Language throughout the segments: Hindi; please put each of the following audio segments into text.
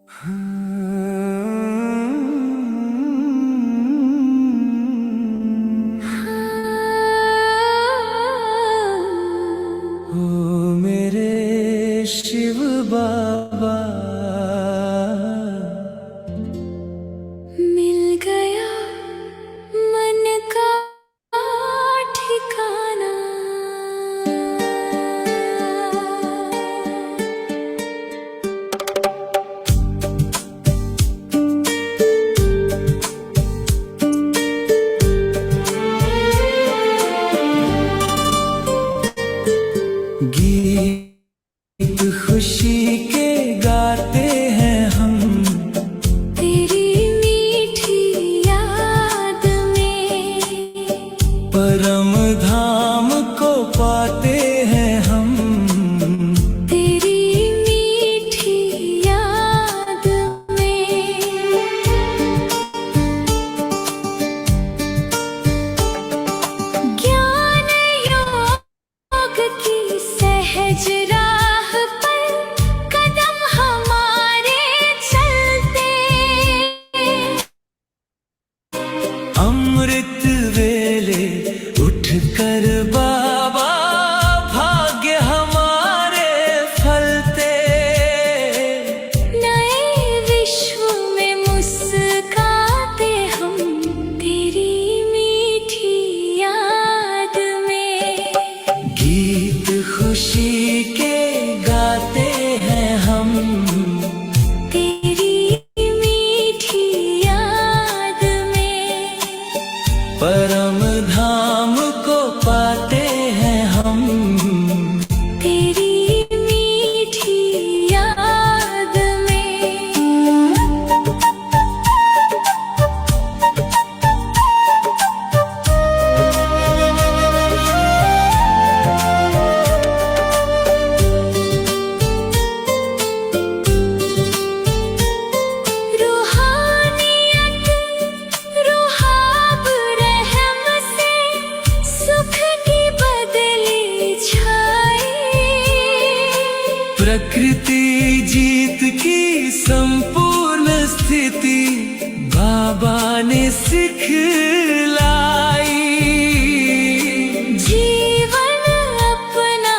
ओ मेरे शिव बाबा, मिल गया मन का ठिकाना। गीत खुशी के गाते हैं हम, तेरी मीठी याद में परम धाम को पाते हैं हम। तेरी मीठी याद में ज्ञान योग की सहज राह पर कदम हमारे चलते। अमृत वेले उठकर बाबा भाग्य हमारे फलते। नए विश्व में मुस्काते हम, तेरी मीठी याद में। गीत खुशी के गाते हैं हम, तेरी मीठी याद में परम धाम को पाते हैं हम। तेरी मीठी याद में रूहानियत रुहाब रहम से सुख की बदली छाई। प्रकृति जीत की संपूर्ण स्थिति बाबा ने सिखलाई। जीवन अपना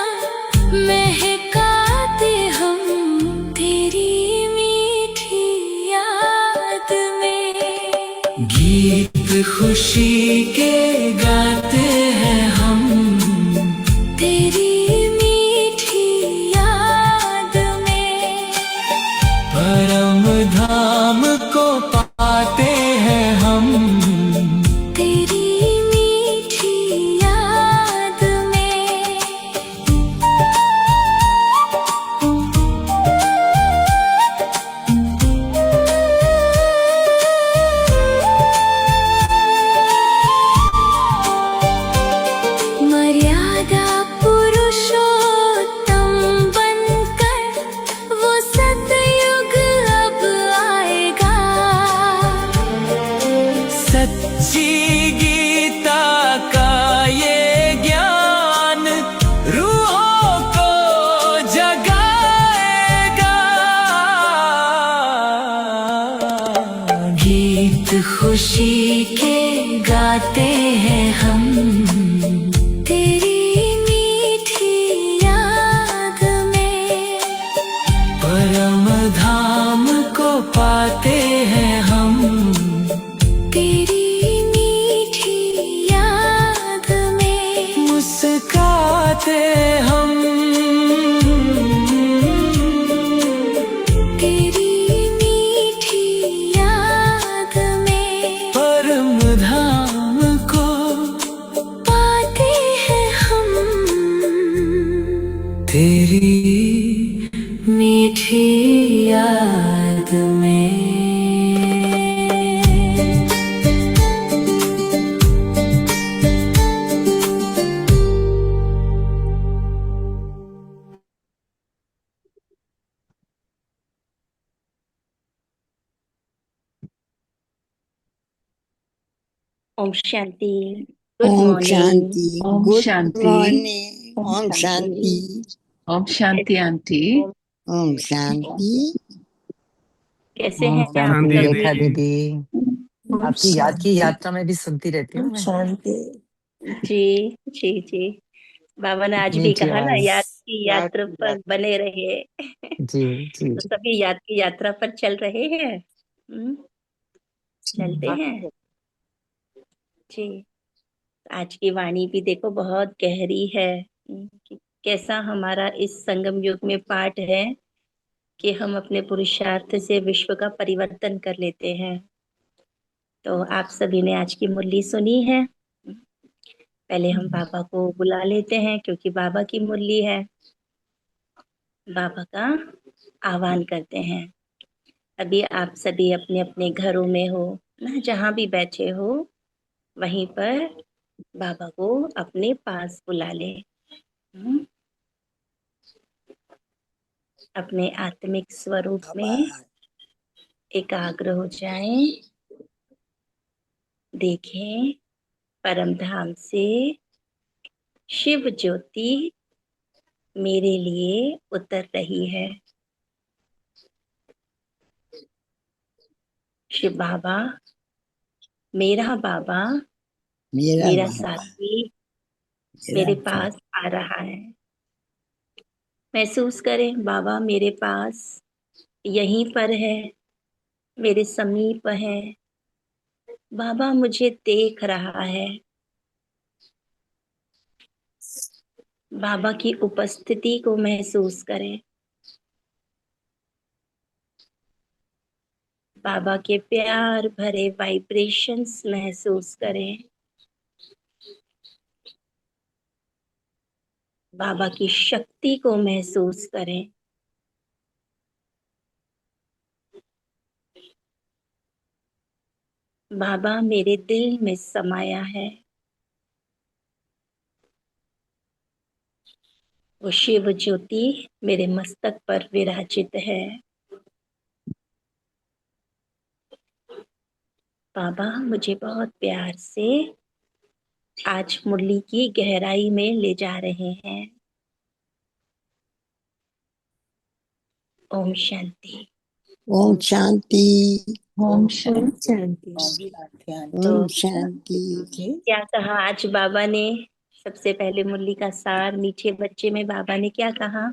महकाते हम, तेरी मीठी याद में। गीत खुशी के गाते हैं हम, तेरी मीठी याद में परम धाम को पाते हैं हम। तेरी मीठी याद में मर्यादा पुरुषोत्तम बनकर वो सतयुग अब आएगा। सच्ची गीता का ये ज्ञान रूहों को जगाएगा। गीत खुशी के गाते हैं हम, तेरी मीठी याद में परम धाम को पाते हैं हम। तेरी मीठी याद में मुस्काते हम, तेरी मीठी याद में परम धाम को पाते हैं हम, तेरी मीठी याद में। ओम शांति। गुड ओम मॉर्निंग। शांति। ओम गुड शांति। मॉर्निंग। ओम ओम शांति। शांति। ओम शांति आंटी। ओम शांति। कैसे ओम हैं आप शांति सभी? रेखा दीदी। ओम आपकी याद की शांति। यात्रा में भी सुनती रहती हूँ ओम मैं। शांति। जी जी जी। बाबा ने आज भी मीठी कहा ना, आवाज। याद की यात्रा पर बने रहे। जी जी तो जी। सभी याद की यात्रा पर चल रहे हैं। चलते हम्म, हैं जी। आज की वाणी भी देखो बहुत गहरी है। कि कैसा हमारा इस संगम युग में पाठ है कि हम अपने पुरुषार्थ से विश्व का परिवर्तन कर लेते हैं। तो आप सभी ने आज की मुरली सुनी है। पहले हम बाबा को बुला लेते हैं क्योंकि बाबा की मुरली है। बाबा का आह्वान करते हैं। अभी आप सभी अपने अपने घरों में हो ना, जहाँ भी बैठे हो वहीं पर बाबा को अपने पास बुला ले। हम्म, अपने आत्मिक स्वरूप में एकाग्र हो जाएं। देखें परम धाम से शिव ज्योति मेरे लिए उतर रही है। शिव बाबा, मेरा बाबा, मेरा मेरा बाबा, साथी मेरा मेरे बाबा। पास आ रहा है। महसूस करें बाबा मेरे पास यहीं पर है, मेरे समीप है। बाबा मुझे देख रहा है। बाबा की उपस्थिति को महसूस करें। बाबा के प्यार भरे वाइब्रेशंस महसूस करें। बाबा की शक्ति को महसूस करें। बाबा मेरे दिल में समाया है। वो शिव ज्योति मेरे मस्तक पर विराजित है। बाबा मुझे बहुत प्यार से आज मुरली की गहराई में ले जा रहे हैं। ओम शांति। ओम शांति। ओम शांति। तो ओम शांति। क्या कहा आज बाबा ने? सबसे पहले मुरली का सार, मीठे बच्चे में बाबा ने क्या कहा?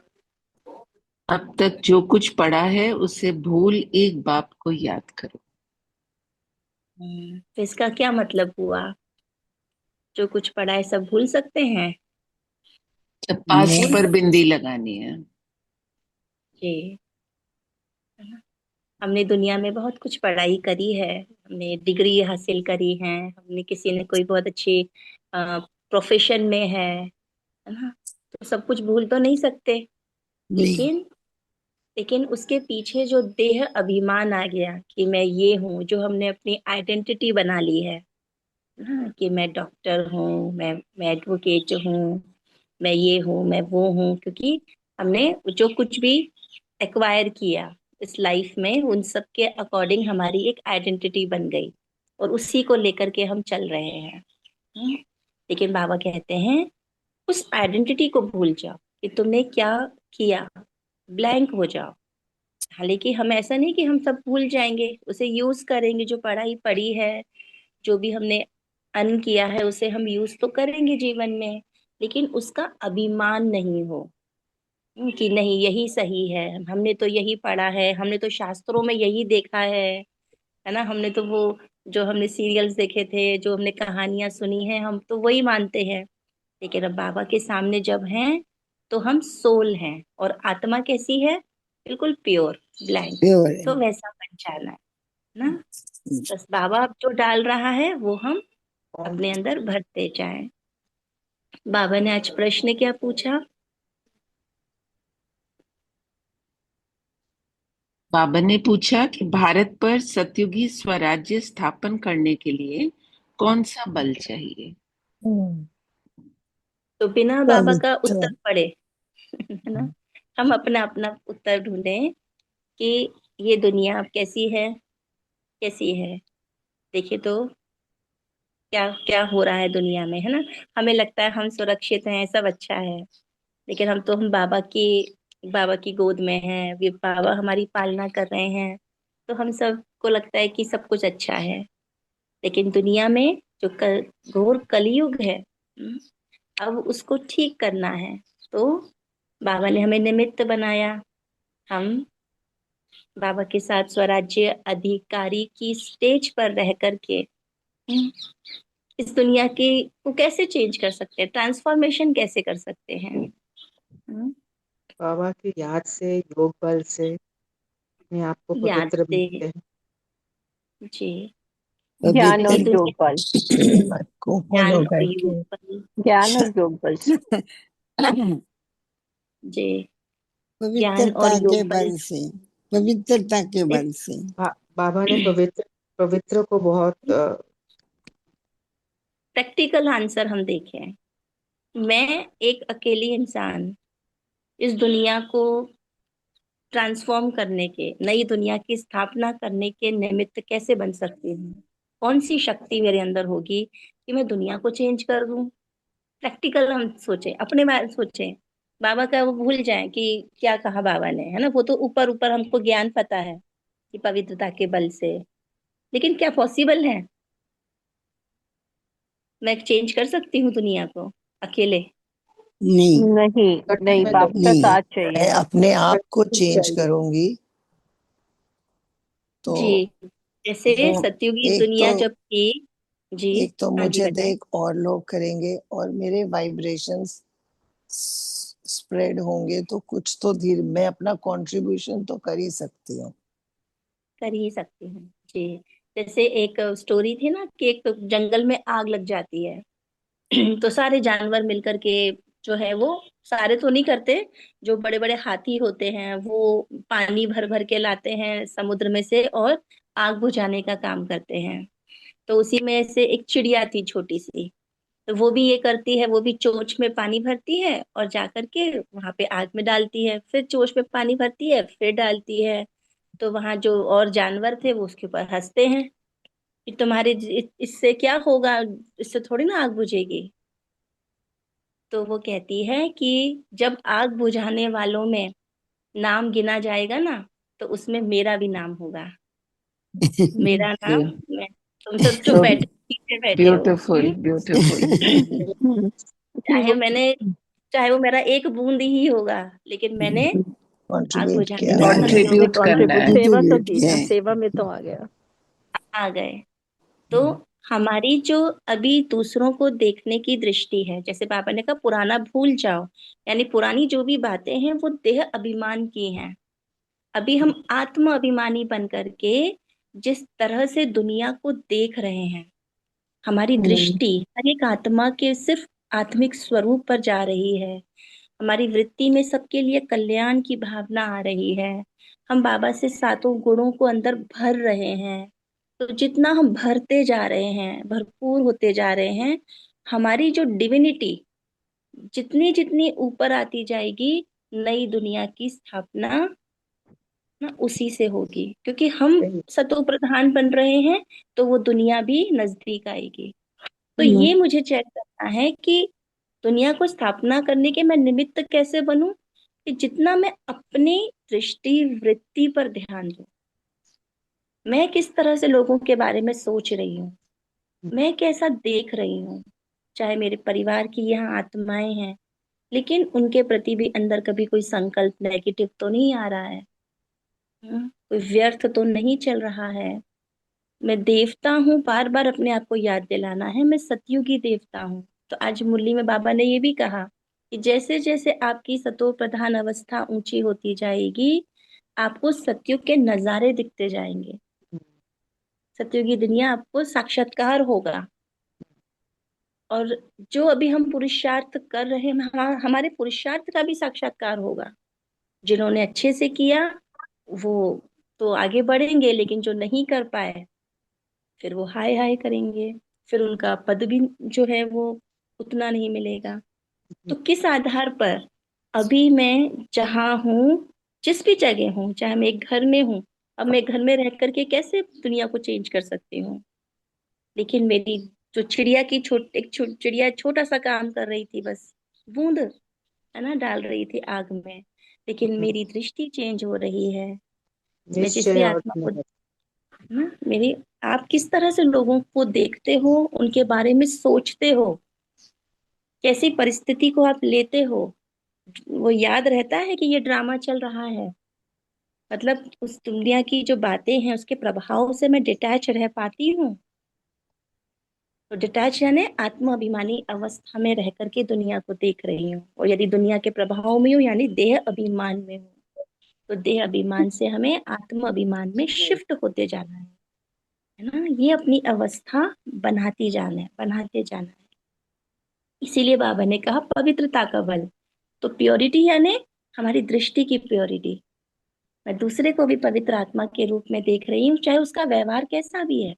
अब तक जो कुछ पढ़ा है उसे भूल एक बाप को याद करो। तो इसका क्या मतलब हुआ? जो कुछ पढ़ा है सब भूल सकते हैं? अब पास्ट नहीं, पर बिंदी लगानी है। जी। हमने दुनिया में बहुत कुछ पढ़ाई करी है। हमने डिग्री हासिल करी है। हमने किसी ने कोई बहुत अच्छी प्रोफेशन में है ना? तो सब कुछ भूल तो नहीं सकते। नहीं। लेकिन लेकिन उसके पीछे जो देह अभिमान आ गया कि मैं ये हूँ, जो हमने अपनी आइडेंटिटी बना ली है ना, कि मैं डॉक्टर हूँ, मैं एडवोकेट हूँ, मैं ये हूँ, मैं वो हूँ, क्योंकि हमने जो कुछ भी एक्वायर किया इस लाइफ में उन सब के अकॉर्डिंग हमारी एक आइडेंटिटी बन गई और उसी को लेकर के हम चल रहे हैं। हम्म। लेकिन बाबा कहते हैं उस आइडेंटिटी को भूल जाओ कि तुमने क्या किया। ब्लैंक हो जाओ। हालांकि हम ऐसा नहीं कि हम सब भूल जाएंगे, उसे यूज करेंगे। जो पढ़ाई पढ़ी है, जो भी हमने अर्न किया है, उसे हम यूज तो करेंगे जीवन में। लेकिन उसका अभिमान नहीं हो कि नहीं यही सही है, हमने तो यही पढ़ा है, हमने तो शास्त्रों में यही देखा है ना, हमने तो वो जो हमने सीरियल्स देखे थे, जो हमने कहानियां सुनी है, हम तो वही मानते हैं। लेकिन अब बाबा के सामने जब हैं तो हम सोल हैं और आत्मा कैसी है? बिल्कुल प्योर, ब्लैंक। प्योर तो वैसा बन जाना है ना। बस बाबा अब जो डाल रहा है वो हम अपने अंदर भरते जाएं। बाबा ने आज प्रश्न क्या पूछा? बाबा ने पूछा कि भारत पर सतयुगी स्वराज्य स्थापन करने के लिए कौन सा बल चाहिए। तो बिना बाबा का पवित्र। उत्तर पढ़े है ना, हम अपना अपना उत्तर ढूंढें कि ये दुनिया अब कैसी है, कैसी है। देखिए तो क्या क्या हो रहा है दुनिया में, है ना। हमें लगता है हम सुरक्षित हैं, सब अच्छा है। लेकिन हम बाबा की गोद में हैं, वे बाबा हमारी पालना कर रहे हैं। तो हम सबको लगता है कि सब कुछ अच्छा है। लेकिन दुनिया में जो घोर कलयुग है, अब उसको ठीक करना है। तो बाबा ने हमें निमित्त बनाया। हम बाबा के साथ स्वराज्य अधिकारी की स्टेज पर रह करके हम्म, इस दुनिया की को कैसे चेंज कर सकते हैं, ट्रांसफॉर्मेशन कैसे कर सकते हैं। हम्म, बाबा की याद से, योग बल से अपने आप को याद पवित्र से। बनाते हैं। जी। ज्ञान नई और पवित्र योग दुनिया, बल। को ज्ञान फॉलो और योग करके बल। ज्ञान और योग बल से। जी। ज्ञान और पवित्रता योग के बल बल से, पवित्रता के इस बल से। बाबा ने पवित्र को बहुत प्रैक्टिकल आंसर हम देखें। मैं एक अकेली इंसान इस दुनिया को ट्रांसफॉर्म करने के, नई दुनिया की स्थापना करने के निमित्त कैसे बन सकती हूँ। कौन सी शक्ति मेरे अंदर होगी कि मैं दुनिया को चेंज कर दूं। प्रैक्टिकल हम सोचें, अपने बारे में सोचें। बाबा का वो भूल जाएं कि क्या कहा बाबा ने, है ना। वो तो ऊपर ऊपर हमको ज्ञान पता है कि पवित्रता के बल से, लेकिन क्या पॉसिबल है मैं चेंज कर सकती हूँ दुनिया को अकेले। नहीं, नहीं गठन नहीं, में बाप का नहीं, साथ मैं चाहिए। अपने आप को गठन चेंज चाहिए। करूंगी। तो जी। जैसे वो सतयुगी एक तो दुनिया जब थी। जी। एक तो हाँ जी, मुझे बताएं। देख और लोग करेंगे और मेरे वाइब्रेशंस स्प्रेड होंगे, तो कुछ तो धीरे मैं अपना कंट्रीब्यूशन तो कर ही सकती हूँ। कर ही सकती हूँ। जी। जैसे एक स्टोरी थी ना कि एक जंगल में आग लग जाती है। तो सारे जानवर मिलकर के जो है वो, सारे तो नहीं करते, जो बड़े बड़े हाथी होते हैं वो पानी भर भर के लाते हैं समुद्र में से और आग बुझाने का काम करते हैं। तो उसी में से एक चिड़िया थी छोटी सी। तो वो भी ये करती है, वो भी चोंच में पानी भरती है और जाकर के वहां पे आग में डालती है, फिर चोंच में पानी भरती है, फिर डालती है। तो वहां जो और जानवर थे वो उसके ऊपर हंसते हैं कि तुम्हारे इससे क्या होगा, इससे थोड़ी ना आग बुझेगी। तो वो कहती है कि जब आग बुझाने वालों में नाम गिना जाएगा ना, तो उसमें मेरा भी नाम होगा। मेरा नाम, मैं, तुम सब जो सो बैठे पीछे बैठे हो, ब्यूटीफुल, ब्यूटीफुल। चाहे मैंने, चाहे वो मेरा एक बूंद ही होगा, लेकिन मैंने आग कंट्रीब्यूट बुझाने किया में है, हमने कंट्रीब्यूट सहयोग करना कंट्रीब्यूट, है। सेवा तो कंट्रीब्यूट की किया ना, है। सेवा में तो आ गया। आ गए। तो हमारी जो अभी दूसरों को देखने की दृष्टि है, जैसे पापा ने कहा पुराना भूल जाओ, यानी पुरानी जो भी बातें हैं वो देह अभिमान की हैं। अभी हम आत्म अभिमानी बन करके जिस तरह से दुनिया को देख रहे हैं, हमारी दृष्टि हर एक आत्मा के सिर्फ आत्मिक स्वरूप पर जा रही है। हमारी वृत्ति में सबके लिए कल्याण की भावना आ रही है। हम बाबा से सातों गुणों को अंदर भर रहे हैं। तो जितना हम भरते जा रहे हैं, भरपूर होते जा रहे हैं, हमारी जो डिविनिटी जितनी जितनी ऊपर आती जाएगी, नई दुनिया की स्थापना ना उसी से होगी, क्योंकि हम सतो प्रधान बन रहे हैं। तो वो दुनिया भी नजदीक आएगी। तो ये मुझे चेक करना है कि दुनिया को स्थापना करने के मैं निमित्त कैसे बनूं, कि जितना मैं अपनी दृष्टि वृत्ति पर ध्यान दूं। मैं किस तरह से लोगों के बारे में सोच रही हूँ, मैं कैसा देख रही हूँ। चाहे मेरे परिवार की यहाँ आत्माएं हैं, लेकिन उनके प्रति भी अंदर कभी कोई संकल्प नेगेटिव तो नहीं आ रहा है। कोई व्यर्थ तो नहीं चल रहा है। मैं देवता हूँ, बार बार अपने आप को याद दिलाना है, मैं सतयुगी देवता हूँ। तो आज मुरली में बाबा ने ये भी कहा कि जैसे जैसे आपकी सतो प्रधान अवस्था ऊंची होती जाएगी, आपको सतयुग के नजारे दिखते जाएंगे। सतयुगी दुनिया आपको साक्षात्कार होगा। और जो अभी हम पुरुषार्थ कर रहे हैं, हमारे पुरुषार्थ का भी साक्षात्कार होगा। जिन्होंने अच्छे से किया वो तो आगे बढ़ेंगे, लेकिन जो नहीं कर पाए फिर वो हाय हाय करेंगे। फिर उनका पद भी जो है वो उतना नहीं मिलेगा। तो किस आधार पर अभी मैं जहाँ हूँ, जिस भी जगह हूँ, चाहे मैं एक घर में हूँ, अब मैं घर में रह करके कैसे दुनिया को चेंज कर सकती हूँ। लेकिन मेरी जो चिड़िया की चिड़िया छोटा सा काम कर रही थी, बस बूंद, है ना, डाल रही थी आग में, लेकिन मेरी दृष्टि चेंज हो रही है। मैं जिससे निश्चय और आत्मा को धन्यवाद। ना मेरी आप किस तरह से लोगों को देखते हो, उनके बारे में सोचते हो, कैसी परिस्थिति को आप लेते हो, वो याद रहता है कि ये ड्रामा चल रहा है। मतलब उस दुनिया की जो बातें हैं उसके प्रभाव से मैं डिटैच रह पाती हूँ। तो डिटैच यानी आत्म अभिमानी अवस्था में रह करके दुनिया को देख रही हूँ, और यदि दुनिया के प्रभाव में हूँ यानी देह अभिमान में हूँ, तो देह अभिमान से हमें आत्म अभिमान में शिफ्ट होते जाना है ना। ये अपनी अवस्था बनाती जाना है, बनाते जाना है। इसीलिए बाबा ने कहा पवित्रता का बल। तो प्योरिटी यानी हमारी दृष्टि की प्योरिटी। मैं दूसरे को भी पवित्र आत्मा के रूप में देख रही हूँ, चाहे उसका व्यवहार कैसा भी है,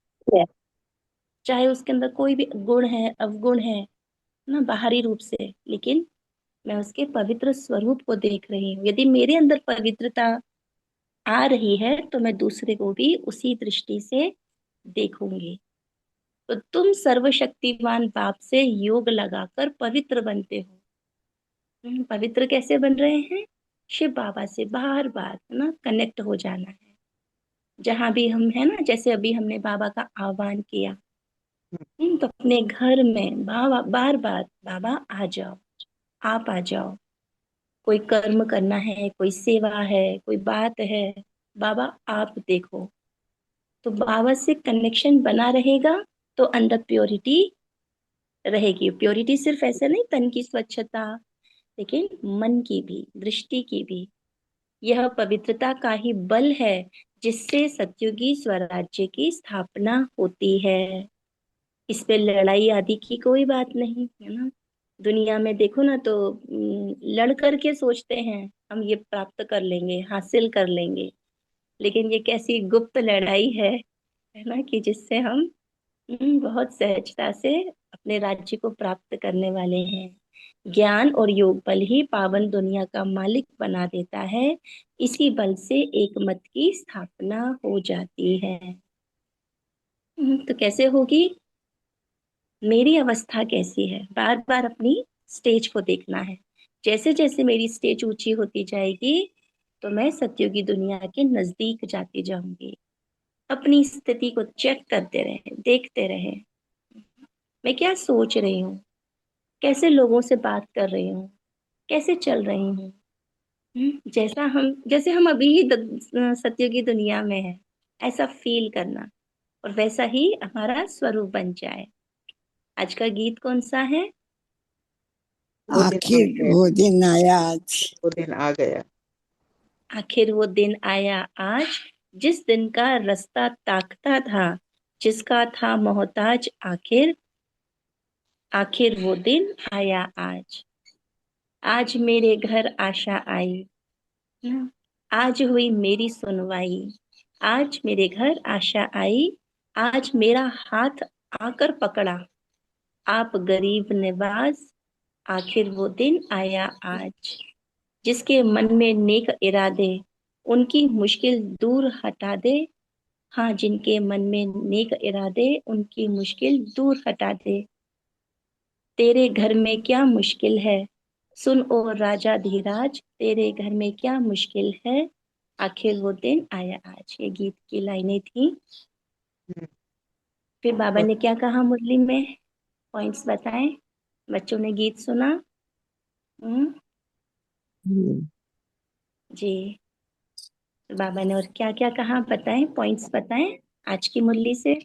चाहे उसके अंदर कोई भी गुण है, अवगुण है ना, बाहरी रूप से, लेकिन मैं उसके पवित्र स्वरूप को देख रही हूँ। यदि मेरे अंदर पवित्रता आ रही है तो मैं दूसरे को भी उसी दृष्टि से देखूंगी। तो तुम सर्वशक्तिमान बाप से योग लगाकर पवित्र बनते हो। पवित्र कैसे बन रहे हैं? शिव बाबा से बार बार ना कनेक्ट हो जाना है। जहां भी हम है ना, जैसे अभी हमने बाबा का आह्वान किया, तो अपने घर में बाबा बार बार, बाबा आ जाओ, आप आ जाओ। कोई कर्म करना है, कोई सेवा है, कोई बात है, बाबा आप देखो। तो बाबा से कनेक्शन बना रहेगा तो अंदर प्योरिटी रहेगी। प्योरिटी सिर्फ ऐसे नहीं तन की स्वच्छता, लेकिन मन की भी, दृष्टि की भी। यह पवित्रता का ही बल है जिससे सतयुगी स्वराज्य की स्थापना होती है। इस पे लड़ाई आदि की कोई बात नहीं है ना। दुनिया में देखो ना तो लड़ करके सोचते हैं हम ये प्राप्त कर लेंगे, हासिल कर लेंगे, लेकिन ये कैसी गुप्त लड़ाई है ना, कि जिससे हम बहुत सहजता से अपने राज्य को प्राप्त करने वाले हैं। ज्ञान और योग बल ही पावन दुनिया का मालिक बना देता है। इसी बल से एक मत की स्थापना हो जाती है। तो कैसे होगी? मेरी अवस्था कैसी है, बार बार अपनी स्टेज को देखना है। जैसे जैसे मेरी स्टेज ऊंची होती जाएगी तो मैं सतयुगी दुनिया के नजदीक जाती जाऊंगी। अपनी स्थिति को चेक करते रहे, देखते रहे, मैं क्या सोच रही हूँ, कैसे लोगों से बात कर रही हूँ, कैसे चल रही हूँ। जैसे हम अभी ही सतयुगी दुनिया में है, ऐसा फील करना, और वैसा ही हमारा स्वरूप बन जाए। आज का गीत कौन सा है? वो दिन आ आखिर गया, वो दिन आया आज। वो दिन आ गया। आखिर वो दिन आया आज, जिस दिन का रास्ता ताकता था, जिसका था मोहताज आखिर। आखिर वो दिन आया आज। आज मेरे घर आशा आई, आज हुई मेरी सुनवाई। आज मेरे घर आशा आई, आज मेरा हाथ आकर पकड़ा। आप गरीब नवाज, आखिर वो दिन आया आज। जिसके मन में नेक इरादे, उनकी मुश्किल दूर हटा दे। हाँ, जिनके मन में नेक इरादे, उनकी मुश्किल दूर हटा दे। तेरे घर में क्या मुश्किल है, सुन ओ राजा धीराज, तेरे घर में क्या मुश्किल है, आखिर वो दिन आया आज। ये गीत की लाइनें थी। हम्म, फिर बाबा बहुत ने क्या कहा मुरली में, पॉइंट्स बताएं। बच्चों ने गीत सुना? हम्म, हम्म। जी। बाबा ने और क्या क्या कहा, बताएं, पॉइंट्स बताएं आज की मुरली से।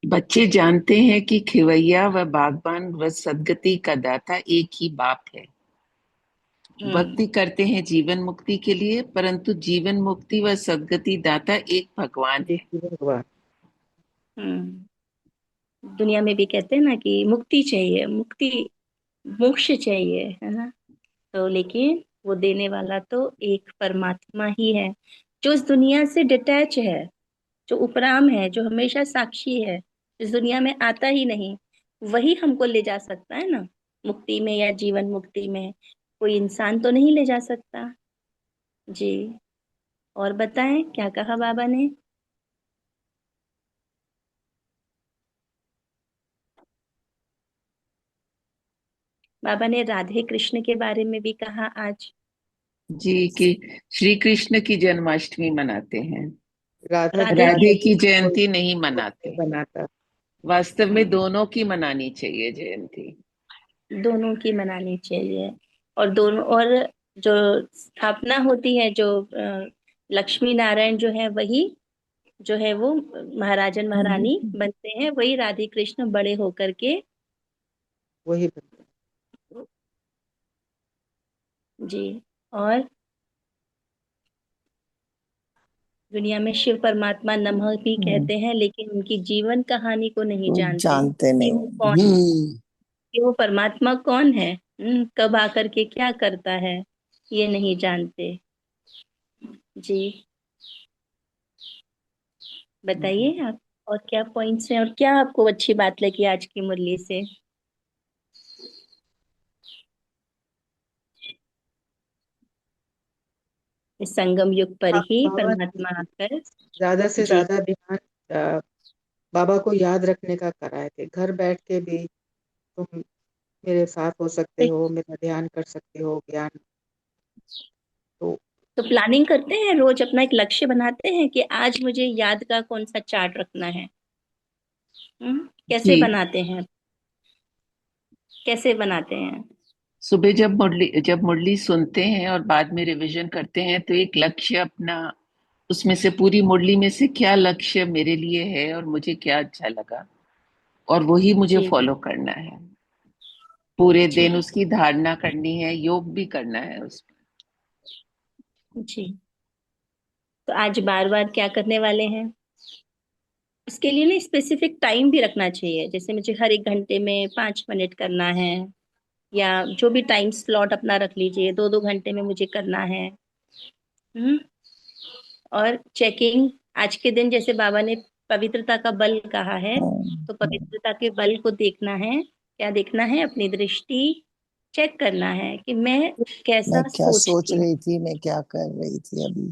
बच्चे जानते हैं कि खिवैया व बागबान व सदगति का दाता एक ही बाप है। हम्म भक्ति करते हैं जीवन मुक्ति के लिए, परंतु जीवन मुक्ति व सदगति दाता एक भगवान एक है। ही भगवान। हम्म दुनिया में भी कहते हैं ना कि मुक्ति चाहिए, मुक्ति, मोक्ष चाहिए, है ना। तो लेकिन वो देने वाला तो एक परमात्मा ही है, जो इस दुनिया से डिटैच है, जो उपराम है, जो हमेशा साक्षी है, इस दुनिया में आता ही नहीं। वही हमको ले जा सकता है ना मुक्ति में, या जीवन मुक्ति में। कोई इंसान तो नहीं ले जा सकता। जी। और बताएं क्या कहा बाबा ने। बाबा ने राधे कृष्ण के बारे में भी कहा आज। जी, कि श्री कृष्ण की जन्माष्टमी मनाते हैं, राधा राधे राधे की की कोई जयंती नहीं मनाते। बनाता। वास्तव में दोनों की मनानी चाहिए जयंती। दोनों की मनानी चाहिए। और दोनों, और जो स्थापना होती है, जो लक्ष्मी नारायण जो है, वही जो है वो महाराजन महारानी बनते हैं, वही राधे कृष्ण बड़े होकर के। वही बनता। जी। और दुनिया में शिव परमात्मा नमः भी कहते हैं, लेकिन उनकी जीवन कहानी को नहीं वो जानते जानते कि नहीं। वो कौन है, कि वो परमात्मा कौन है, कब आकर के क्या करता है, ये नहीं जानते। जी, बताइए आप, और क्या पॉइंट्स हैं, और क्या आपको अच्छी बात लगी आज की मुरली से? इस संगम युग पर ही बाबा परमात्मा आकर। ज्यादा से जी। ज्यादा ध्यान अ, बाबा को याद रखने का कराए थे। घर बैठ के भी तुम मेरे साथ हो सकते हो, मेरा ध्यान कर सकते हो, ज्ञान। तो तो प्लानिंग करते हैं, रोज अपना एक लक्ष्य बनाते हैं कि आज मुझे याद का कौन सा चार्ट रखना है। कैसे जी, बनाते हैं, कैसे बनाते हैं? सुबह जब मुरली सुनते हैं और बाद में रिवीजन करते हैं, तो एक लक्ष्य अपना, उसमें से पूरी मुरली में से क्या लक्ष्य मेरे लिए है और मुझे क्या अच्छा लगा, और वही मुझे जी। फॉलो करना है। पूरे जी। दिन उसकी धारणा करनी है, योग भी करना है उसमें। जी। तो आज बार बार क्या करने वाले हैं? उसके लिए ना स्पेसिफिक टाइम भी रखना चाहिए, जैसे मुझे हर एक घंटे में 5 मिनट करना है, या जो भी टाइम स्लॉट अपना रख लीजिए, 2-2 घंटे में मुझे करना है। हम्म और चेकिंग, आज के दिन जैसे बाबा ने पवित्रता का बल कहा है, तो पवित्रता के बल को देखना है। क्या देखना है? अपनी दृष्टि चेक करना है कि मैं मैं कैसा क्या सोच सोचती हूँ, रही थी, मैं क्या कर रही थी अभी।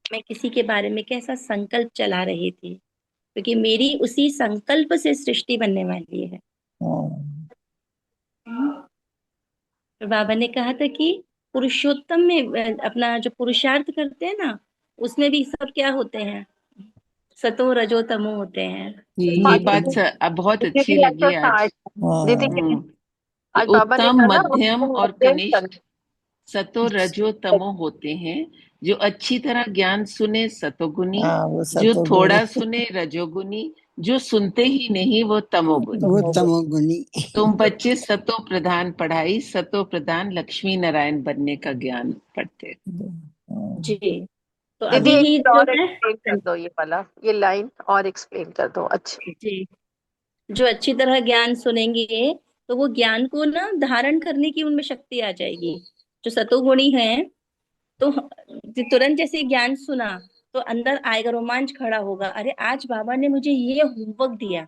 मैं किसी के बारे में कैसा संकल्प चला रही थी, क्योंकि मेरी उसी संकल्प से सृष्टि बनने वाली है। हम्म, हम्म। तो बाबा ने कहा था कि पुरुषोत्तम में अपना जो पुरुषार्थ करते हैं ना, उसमें भी सब क्या होते हैं? सतो रजो तमो होते हैं। ये बिल्कुल। बात अब बहुत अच्छी दीदी लगी आज। एक्सरसाइज, दीदी हाँ, हम्म कि आज बाबा ने उत्तम, कहा ना मध्यम उसको और maintain कनिष्ठ सतो रजो तमो होते हैं। जो अच्छी तरह ज्ञान सुने सतोगुनी, हाँ, वो जो सतोगुणी। थोड़ा सुने रजोगुनी, जो सुनते ही नहीं वो तमोगुनी। वो करना। तमोगुणी। तुम बच्चे सतो प्रधान पढ़ाई, सतो प्रधान लक्ष्मी नारायण बनने का ज्ञान पढ़ते। जी। तो दीदी अभी एक ही चीज जो और है, एक्सप्लेन कर दो, ये वाला, ये लाइन और एक्सप्लेन कर दो। अच्छा। जी, जो अच्छी तरह ज्ञान सुनेंगे, तो वो ज्ञान को ना धारण करने की उनमें शक्ति आ जाएगी। जो सतोगुणी है, तो तुरंत जैसे ज्ञान सुना, तो अंदर आएगा, रोमांच खड़ा होगा, अरे आज बाबा ने मुझे ये होमवर्क दिया,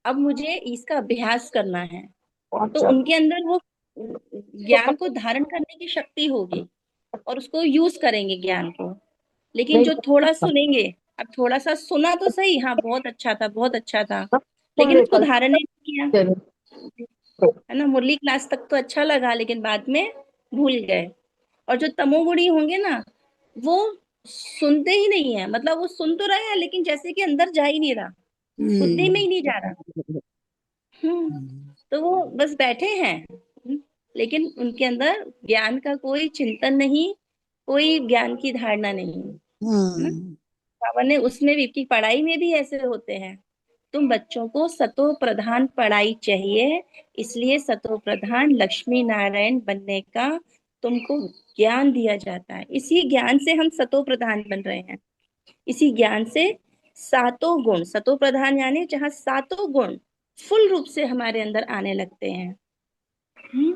अब मुझे इसका अभ्यास करना है। तो अच्छा। उनके अंदर वो ज्ञान को धारण करने की शक्ति होगी, और उसको यूज करेंगे ज्ञान को। लेकिन नहीं जो थोड़ा सुनेंगे, अब थोड़ा सा सुना तो सही, हाँ बहुत अच्छा था, बहुत अच्छा था, सुन लेकिन ले उसको कल। धारण नहीं किया, चलो। है ना। मुरली क्लास तक तो अच्छा लगा, लेकिन बाद में भूल गए। और जो तमोगुणी होंगे ना, वो सुनते ही नहीं है, मतलब वो सुन तो रहे हैं, लेकिन जैसे कि अंदर जा ही नहीं रहा, बुद्धि में ही नहीं जा रहा। हम्म तो वो बस बैठे हैं, लेकिन उनके अंदर ज्ञान का कोई चिंतन नहीं, कोई ज्ञान की धारणा नहीं, है ना। बाबा ने उसमें भी, की पढ़ाई में भी ऐसे होते हैं, तुम बच्चों को सतो प्रधान पढ़ाई चाहिए, इसलिए सतो प्रधान लक्ष्मी नारायण बनने का तुमको ज्ञान दिया जाता है। इसी ज्ञान से हम सतो प्रधान बन रहे हैं। इसी ज्ञान से सातों गुण, सतो प्रधान यानी जहाँ सातों गुण फुल रूप से हमारे अंदर आने लगते हैं। हम्म?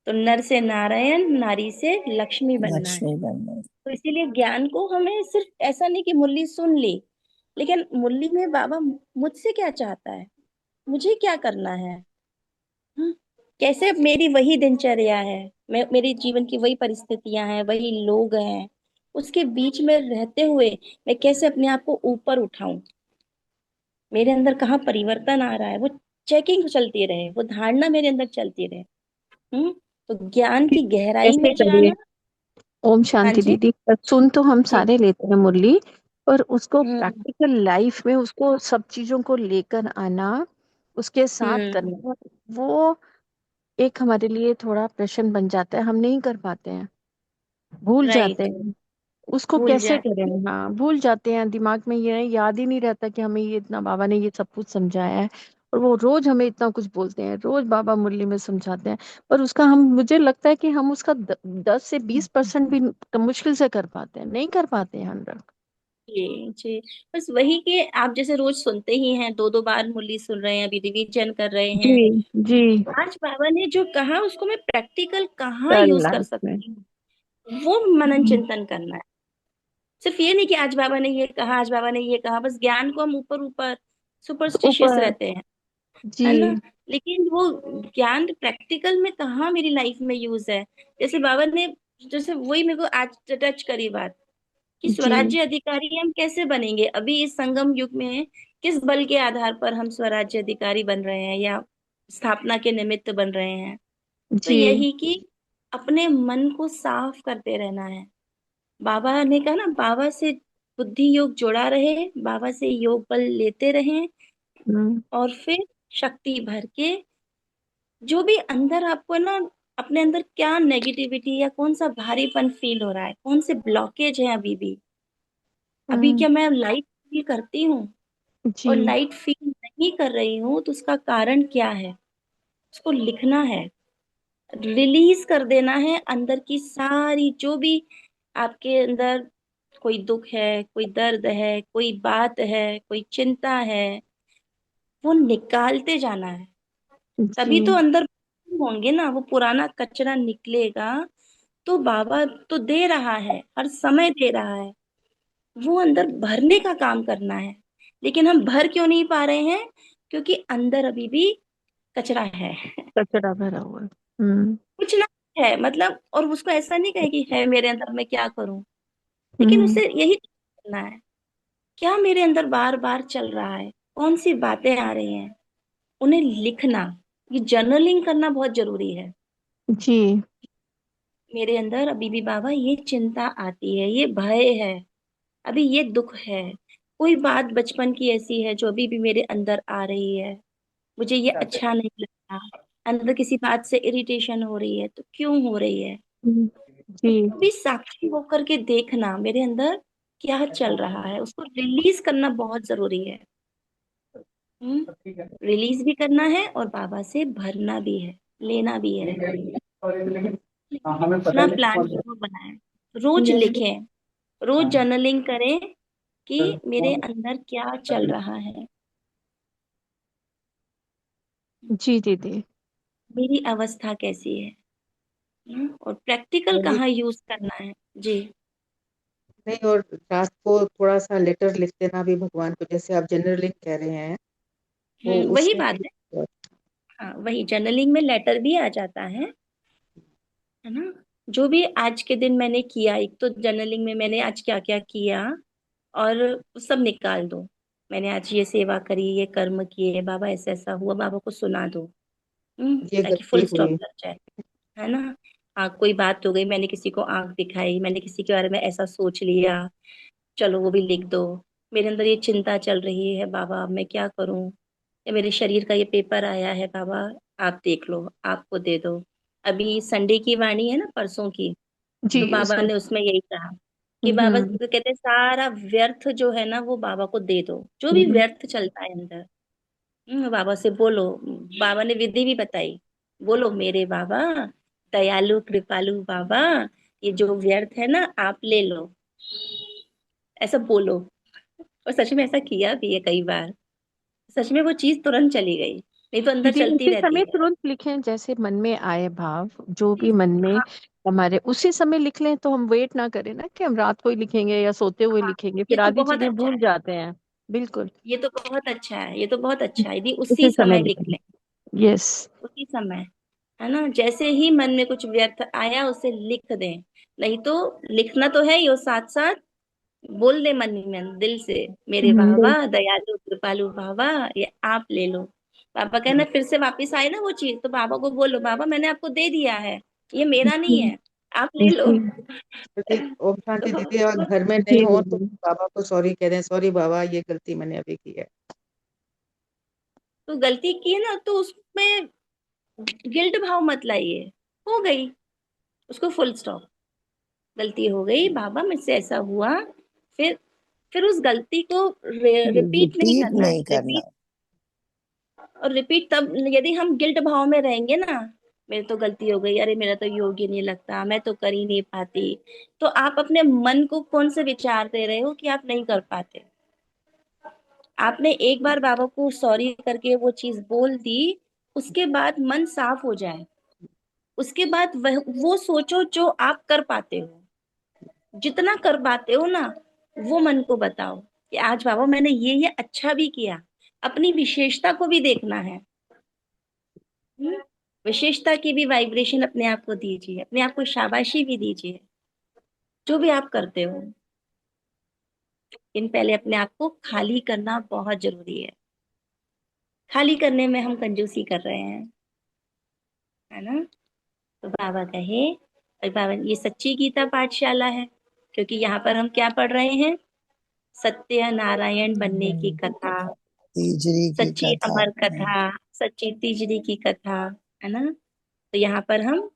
तो नर से नारायण, नारी से लक्ष्मी बनना है। लक्ष्मी बनना। तो इसीलिए ज्ञान को हमें सिर्फ ऐसा नहीं कि मुरली सुन ली, लेकिन मुरली में बाबा मुझसे क्या चाहता है, मुझे क्या करना है। हम्म? कैसे मेरी वही दिनचर्या है, मैं, मेरे जीवन की वही परिस्थितियां हैं, वही लोग हैं, उसके बीच में रहते हुए मैं कैसे अपने आप को ऊपर उठाऊं, मेरे अंदर कहाँ परिवर्तन आ रहा है, वो चेकिंग चलती रहे, वो धारणा मेरे अंदर चलती रहे। हम्म तो ज्ञान की गहराई ऐसे में करिए। जाना, ओम हाँ शांति जी। दीदी। पर सुन तो हम जी। सारे लेते हैं मुरली, पर उसको हम्म। प्रैक्टिकल लाइफ में उसको सब चीजों को लेकर आना, उसके साथ हम्म। करना, वो एक हमारे लिए थोड़ा प्रश्न बन जाता है। हम नहीं कर पाते हैं, भूल जाते राइट। हैं। उसको भूल कैसे जाते करें? हैं। हाँ, भूल जाते हैं, दिमाग में ये याद ही नहीं रहता कि हमें ये इतना बाबा ने ये सब कुछ समझाया है। और वो रोज हमें इतना कुछ बोलते हैं, रोज बाबा मुरली में समझाते हैं, पर उसका हम, मुझे लगता है कि हम उसका 10 से 20% भी मुश्किल से कर पाते हैं, नहीं कर पाते हैं 100। जी जी। बस वही कि आप जैसे रोज सुनते ही हैं, दो दो बार मुरली सुन रहे हैं, अभी रिवीजन कर रहे जी हैं। जी। आज बाबा ने जो कहा उसको मैं प्रैक्टिकल कहाँ कर यूज कर लाइफ में। सकती हूँ, वो मनन चिंतन करना है। सिर्फ ये नहीं कि आज बाबा ने ये कहा, आज बाबा ने ये कहा, बस ज्ञान को हम ऊपर ऊपर सुपरस्टिशियस ऊपर। रहते हैं, जी। है ना। लेकिन वो ज्ञान प्रैक्टिकल में कहाँ मेरी लाइफ में यूज है। जैसे बाबा ने, जैसे वही मेरे को आज टच करी बात कि जी। स्वराज्य अधिकारी हम कैसे बनेंगे अभी इस संगम युग में, किस बल के आधार पर हम स्वराज्य अधिकारी बन रहे हैं या स्थापना के निमित्त बन रहे हैं। तो जी। यही कि अपने मन को साफ करते रहना है। बाबा ने कहा ना, बाबा से बुद्धि योग जोड़ा रहे, बाबा से योग बल लेते रहें, हम्म। और फिर शक्ति भर के जो भी अंदर आपको ना, अपने अंदर क्या नेगेटिविटी या कौन सा भारीपन फील हो रहा है, कौन से ब्लॉकेज है अभी भी, अभी हम्म। क्या मैं लाइट फील करती हूँ और जी। लाइट फील नहीं कर रही हूँ, तो उसका कारण क्या है, उसको लिखना है, रिलीज कर देना है अंदर की सारी जो भी आपके अंदर, कोई दुख है, कोई दर्द है, कोई बात है, कोई चिंता है, वो निकालते जाना है। जी। तभी तो अंदर होंगे ना, वो पुराना कचरा निकलेगा। तो बाबा तो दे रहा है, हर समय दे रहा है, वो अंदर भरने का काम करना है। लेकिन हम भर क्यों नहीं पा रहे हैं? क्योंकि अंदर अभी भी कचरा है। कचरा भरा हुआ है। हम्म। कुछ ना है मतलब, और उसको ऐसा नहीं कहे कि है मेरे अंदर, मैं क्या करूं। लेकिन हम्म। उसे यही करना है, क्या मेरे अंदर बार बार चल रहा है, कौन सी बातें आ रही हैं, उन्हें लिखना। ये जर्नलिंग करना बहुत जरूरी है। जी। मेरे अंदर अभी भी बाबा ये चिंता आती है, ये भय है, अभी ये दुख है, कोई बात बचपन की ऐसी है जो अभी भी मेरे अंदर आ रही है, मुझे ये अच्छा नहीं लगता, अंदर किसी बात से इरिटेशन हो रही है, तो क्यों हो रही है। हम्म। तो जी। कभी साक्षी होकर के देखना मेरे अंदर क्या चल रहा है, उसको रिलीज करना बहुत जरूरी है। रिलीज भी करना है और बाबा से भरना भी है, लेना भी है। अपना प्लान जरूर बनाएं, रोज लिखें, रोज जर्नलिंग करें कि मेरे अंदर क्या चल रहा है, जी दीदी। मेरी अवस्था कैसी है। और प्रैक्टिकल मुरली कहाँ यूज करना है। जी। नहीं, और रात को थोड़ा सा लेटर लिख देना भी भगवान को, जैसे आप जनरलिंग कह रहे हैं, वो वही उसमें बात भी है। हाँ, वही जर्नलिंग में लेटर भी आ जाता है ना। जो भी आज के दिन मैंने किया, एक तो जर्नलिंग में मैंने आज क्या क्या किया, और सब निकाल दो। मैंने आज ये सेवा करी, ये कर्म किए, बाबा ऐसा ऐसा हुआ, बाबा को सुना दो। ये ताकि गलती फुल स्टॉप हुई। लग जाए, है ना। हाँ, कोई बात हो गई, मैंने किसी को आंख दिखाई, मैंने किसी के बारे में ऐसा सोच लिया, चलो वो भी लिख दो। मेरे अंदर ये चिंता चल रही है बाबा, अब मैं क्या करूं, या मेरे शरीर का ये पेपर आया है बाबा, आप देख लो, आपको दे दो। अभी संडे की वाणी है ना, परसों की, जी। तो बाबा उसमें। ने उसमें यही कहा कि बाबा हम्म। तो कहते हैं सारा व्यर्थ जो है ना, वो बाबा को दे दो, जो भी हम्म। व्यर्थ चलता है अंदर। बाबा से बोलो। बाबा ने विधि भी बताई, बोलो मेरे बाबा, दयालु कृपालु बाबा, ये जो व्यर्थ है ना आप ले लो, ऐसा बोलो। और सच में ऐसा किया भी है कई बार, सच में वो चीज तुरंत चली गई, नहीं तो अंदर दीदी चलती उसी रहती समय है। तुरंत लिखें, जैसे मन में आए भाव, जो भी जी। मन में हाँ। हमारे, उसी समय लिख लें। तो हम वेट ना करें ना कि हम रात को ही लिखेंगे या सोते हुए हाँ, लिखेंगे, ये फिर तो आधी बहुत चीजें अच्छा भूल है, जाते हैं। बिल्कुल। ये तो बहुत अच्छा है, ये तो बहुत अच्छा है यदि उसी उसी समय समय लिख लिखें। लें। यस। उसी समय, है ना, जैसे ही मन में कुछ व्यर्थ आया उसे लिख दें। नहीं तो लिखना तो है ही, और साथ साथ बोल दे मन ही मन, दिल से, मेरे बाबा दयालु कृपालु बाबा, ये आप ले लो। बाबा कहना फिर से वापस आए ना वो चीज, तो बाबा को बोलो, बाबा मैंने आपको दे दिया है, ये मेरा नहीं है, आप ले लो। जी यदि ओम शांति तो दीदी अगर घर में नहीं जी हो तो दीदी। बाबा को सॉरी कह दें, सॉरी बाबा ये गलती मैंने अभी की है। तो गलती की है ना, तो उसमें गिल्ट भाव मत लाइए। हो गई, उसको फुल स्टॉप। गलती हो गई बाबा, मुझसे ऐसा हुआ। फिर फिर उस गलती को रिपीट नहीं रिपीट करना है। नहीं करना। रिपीट और रिपीट तब, यदि हम गिल्ट भाव में रहेंगे ना, मेरे तो गलती हो गई, अरे मेरा तो योग्य नहीं लगता, मैं तो कर ही नहीं पाती, तो आप अपने मन को कौन से विचार दे रहे हो कि आप नहीं कर पाते। आपने एक बार बाबा को सॉरी करके वो चीज बोल दी, उसके बाद मन साफ हो जाए। उसके बाद वह वो सोचो जो आप कर पाते हो। जितना कर पाते हो ना, वो मन को बताओ कि आज बाबा मैंने ये अच्छा भी किया। अपनी विशेषता को भी देखना है। हम्म? विशेषता की भी वाइब्रेशन अपने आप को दीजिए, अपने आप को शाबाशी भी दीजिए, जो भी आप करते हो। इन पहले अपने आप को खाली करना बहुत जरूरी है। खाली करने में हम कंजूसी कर रहे हैं, है ना। तो बाबा कहे, और बाबा, ये सच्ची गीता पाठशाला है, क्योंकि यहाँ पर हम क्या पढ़ रहे हैं? सत्य नारायण बनने की कथा, तीजरी की सच्ची कथा। अमर कथा, सच्ची तीजरी की कथा, है ना। तो यहाँ पर हम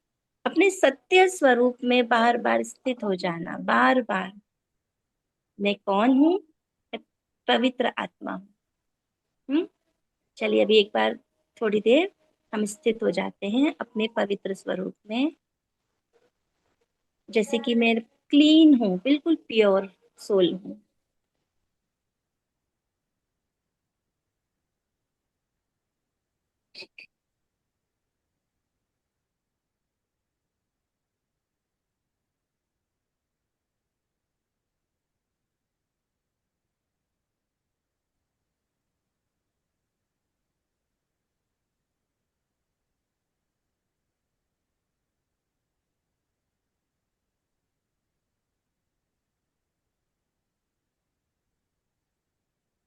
अपने सत्य स्वरूप में बार बार स्थित हो जाना, बार बार। मैं कौन हूँ? मैं पवित्र आत्मा हूँ। चलिए अभी एक बार थोड़ी देर हम स्थित हो जाते हैं अपने पवित्र स्वरूप में। जैसे कि मैं क्लीन हूँ, बिल्कुल प्योर सोल हूँ।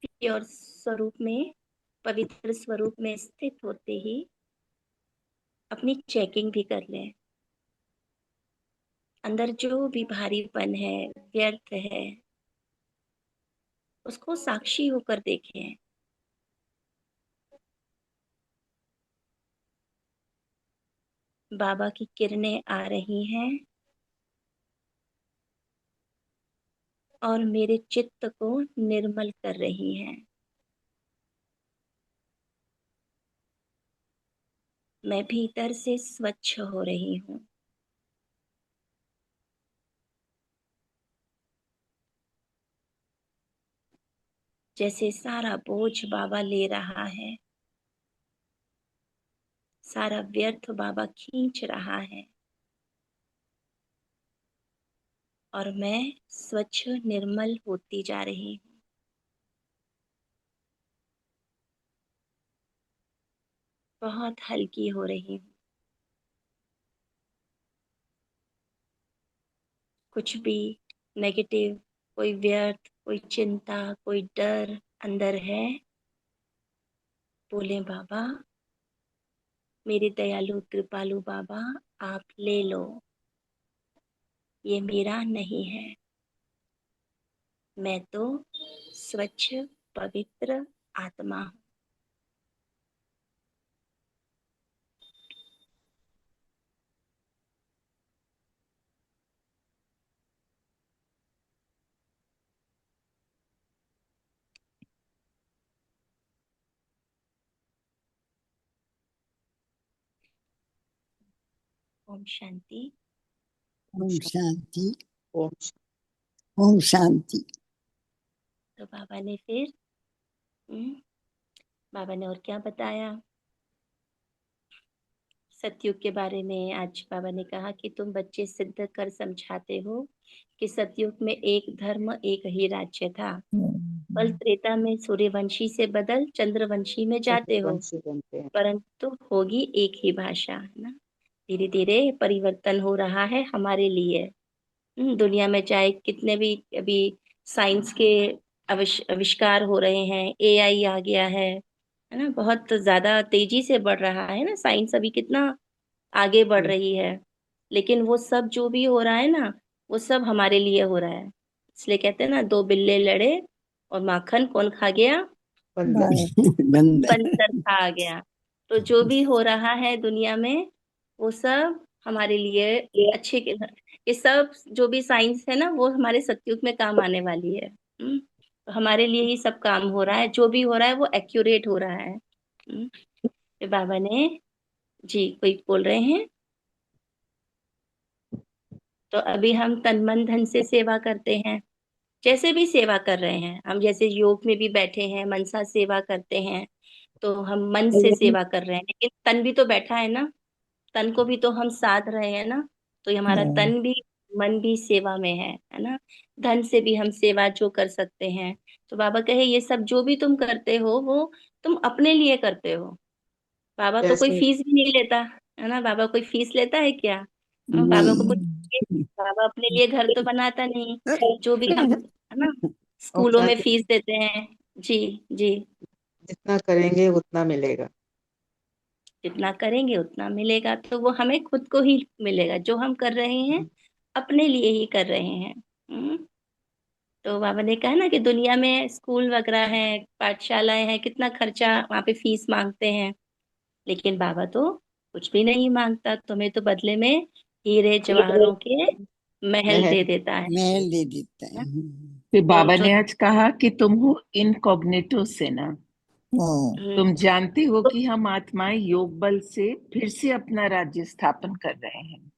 प्योर स्वरूप में, पवित्र स्वरूप में स्थित होते ही अपनी चेकिंग भी कर लें। अंदर जो भी भारीपन है, व्यर्थ है, उसको साक्षी होकर देखें। बाबा की किरणें आ रही हैं और मेरे चित्त को निर्मल कर रही हैं। मैं भीतर से स्वच्छ हो रही हूँ। जैसे सारा बोझ बाबा ले रहा है, सारा व्यर्थ बाबा खींच रहा है, और मैं स्वच्छ निर्मल होती जा रही हूँ। बहुत हल्की हो रही हूँ। कुछ भी नेगेटिव, कोई व्यर्थ, कोई चिंता, कोई डर अंदर है, बोले बाबा, मेरे दयालु कृपालु बाबा, आप ले लो, ये मेरा नहीं है। मैं तो स्वच्छ पवित्र आत्मा हूँ। ओम शांति। ओम शांति। ओम ओम शांति। तो बाबा ने फिर हम्म, बाबा ने और क्या बताया? सतयुग के बारे में आज बाबा ने कहा कि तुम बच्चे सिद्ध कर समझाते हो कि सतयुग में एक धर्म, एक ही राज्य था। कल त्रेता में सूर्यवंशी से बदल चंद्रवंशी में जाते हो, वंशी बनते हैं। परंतु होगी एक ही भाषा, है ना। धीरे धीरे परिवर्तन हो रहा है हमारे लिए। दुनिया में चाहे कितने भी अभी साइंस के आविष्कार हो रहे हैं, एआई आ गया है ना, बहुत ज्यादा तेजी से बढ़ रहा है ना साइंस, अभी कितना आगे बढ़ जी रही है। लेकिन वो सब जो भी हो रहा है ना, वो सब हमारे लिए हो रहा है। इसलिए कहते हैं ना, दो बिल्ले लड़े और माखन कौन खा गया? बंदर। बंदर। बंदर खा गया। तो जो भी हो रहा है दुनिया में, वो सब हमारे लिए अच्छे के, ये सब जो भी साइंस है ना, वो हमारे सतयुग में काम आने वाली है। तो हमारे लिए ही सब काम हो रहा है, जो भी हो रहा है वो एक्यूरेट हो रहा है। फिर बाबा ने, जी कोई बोल रहे हैं? तो अभी हम तन मन धन से सेवा करते हैं, जैसे भी सेवा कर रहे हैं हम, जैसे योग में भी बैठे हैं मनसा सेवा करते हैं, तो हम मन से सेवा कर रहे हैं, लेकिन तन भी तो बैठा है ना, तन को भी तो हम साध रहे हैं ना। तो ये हमारा हम्म, तन भी, मन भी सेवा में है ना। धन से भी हम सेवा जो कर सकते हैं। तो बाबा कहे ये सब जो भी तुम करते हो, वो तुम अपने लिए करते हो। बाबा तो कोई जैसे फीस भी नहीं लेता, है ना। बाबा कोई फीस लेता है क्या? बाबा को नहीं। कुछ, बाबा अपने लिए घर तो बनाता नहीं। जो भी हम, है ना, और स्कूलों में कहते फीस देते हैं। जी, जी। जितना करेंगे उतना मिलेगा। जितना करेंगे उतना मिलेगा, तो वो हमें खुद को ही मिलेगा, जो हम कर रहे हैं अपने लिए ही कर रहे हैं। हम्म। तो बाबा ने कहा ना कि दुनिया में स्कूल वगैरह हैं, पाठशालाएं हैं, कितना खर्चा वहां पे फीस मांगते हैं, लेकिन बाबा तो कुछ भी नहीं मांगता, तुम्हें तो बदले में हीरे जवाहरों के महल महल। दे देता है महल दे देता है। ना। फिर तो बाबा जो, ने आज कहा कि तुम हो इनकॉग्निटो से ना, हम्म, तुम जानते हो तो कि हम आत्माएं योग बल से फिर से अपना राज्य स्थापन कर रहे हैं। फिर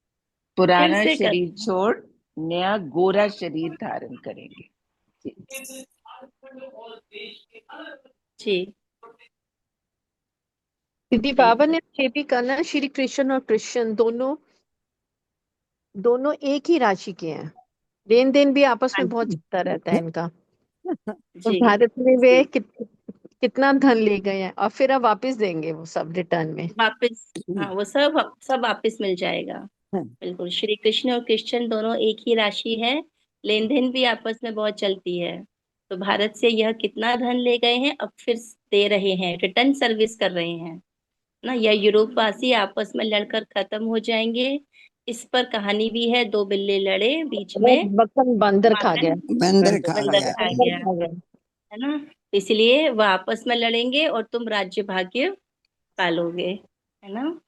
पुराना से कर, शरीर छोड़ नया गोरा शरीर धारण करेंगे। जी। जी, दीदी सही बाबा बात। ने ये भी कहा ना, श्री कृष्ण और कृष्ण दोनों दोनों एक ही राशि के हैं। लेन देन भी आपस हाँ में बहुत जी, चलता रहता है इनका। और जी, भारत में वे जी। कितना धन ले गए हैं और फिर अब वापस देंगे वो सब रिटर्न में। वापस, हाँ वो सब सब वापस मिल जाएगा। बिल्कुल, श्री कृष्ण और कृष्ण दोनों एक ही राशि है। लेन देन भी आपस में बहुत चलती है। तो भारत से यह कितना धन ले गए हैं, अब फिर दे रहे हैं, रिटर्न सर्विस कर रहे हैं ना। या यूरोपवासी आपस में लड़कर खत्म हो जाएंगे, इस पर कहानी भी है। दो बिल्ले लड़े, बीच वो में बकन बंदर खा माखन गया। बंदर बंदर खा खा बंदर गया। खा बंदर गया, खा गया। है ना। इसलिए वह आपस में लड़ेंगे और तुम राज्य भाग्य पालोगे, है ना।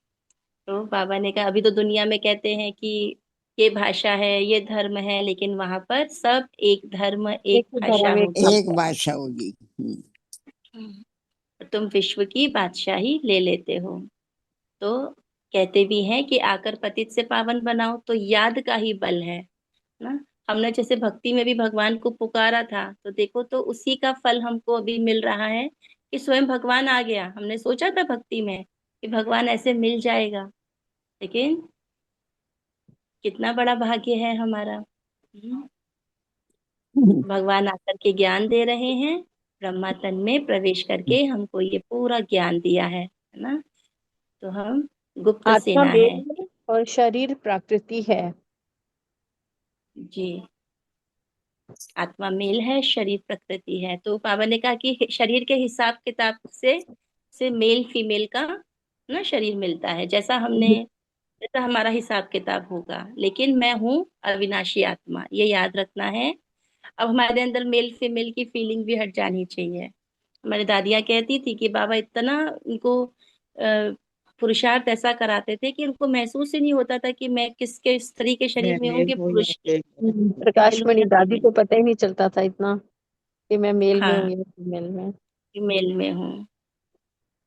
तो बाबा ने कहा, अभी तो दुनिया में कहते हैं कि ये भाषा है, ये धर्म है, लेकिन वहां पर सब एक धर्म एक एक ही भाषा धर्म एक होगी। एक भाषा। भाषा होगी। तो तुम विश्व की बादशाही ले लेते हो। तो कहते भी हैं कि आकर पतित से पावन बनाओ, तो याद का ही बल है ना। हमने जैसे भक्ति में भी भगवान को पुकारा था, तो देखो तो उसी का फल हमको अभी मिल रहा है कि स्वयं भगवान आ गया। हमने सोचा था भक्ति में कि भगवान ऐसे मिल जाएगा, लेकिन कितना बड़ा भाग्य है हमारा। भगवान आकर के ज्ञान दे रहे हैं, ब्रह्मा तन में प्रवेश करके हमको ये पूरा ज्ञान दिया है ना। तो हम गुप्त आत्मा सेना है। वेद है और शरीर प्रकृति है। जी, आत्मा मेल है, शरीर प्रकृति है। तो बाबा ने कहा कि शरीर के हिसाब किताब से मेल फीमेल का ना शरीर मिलता है, जैसा हमारा हिसाब किताब होगा। लेकिन मैं हूँ अविनाशी आत्मा, ये याद रखना है। अब हमारे अंदर मेल फीमेल की फीलिंग भी हट जानी चाहिए। हमारी दादियाँ कहती थी कि बाबा इतना उनको पुरुषार्थ ऐसा कराते थे कि उनको महसूस ही नहीं होता था कि मैं किसके स्त्री के मैं शरीर में हूँ मेल कि हूँ या पुरुष के, प्रकाश मेल हूँ मणि या दादी फीमेल। को पता ही नहीं चलता था इतना कि मैं मेल में हूँ हाँ, या फीमेल में। फीमेल में हूँ।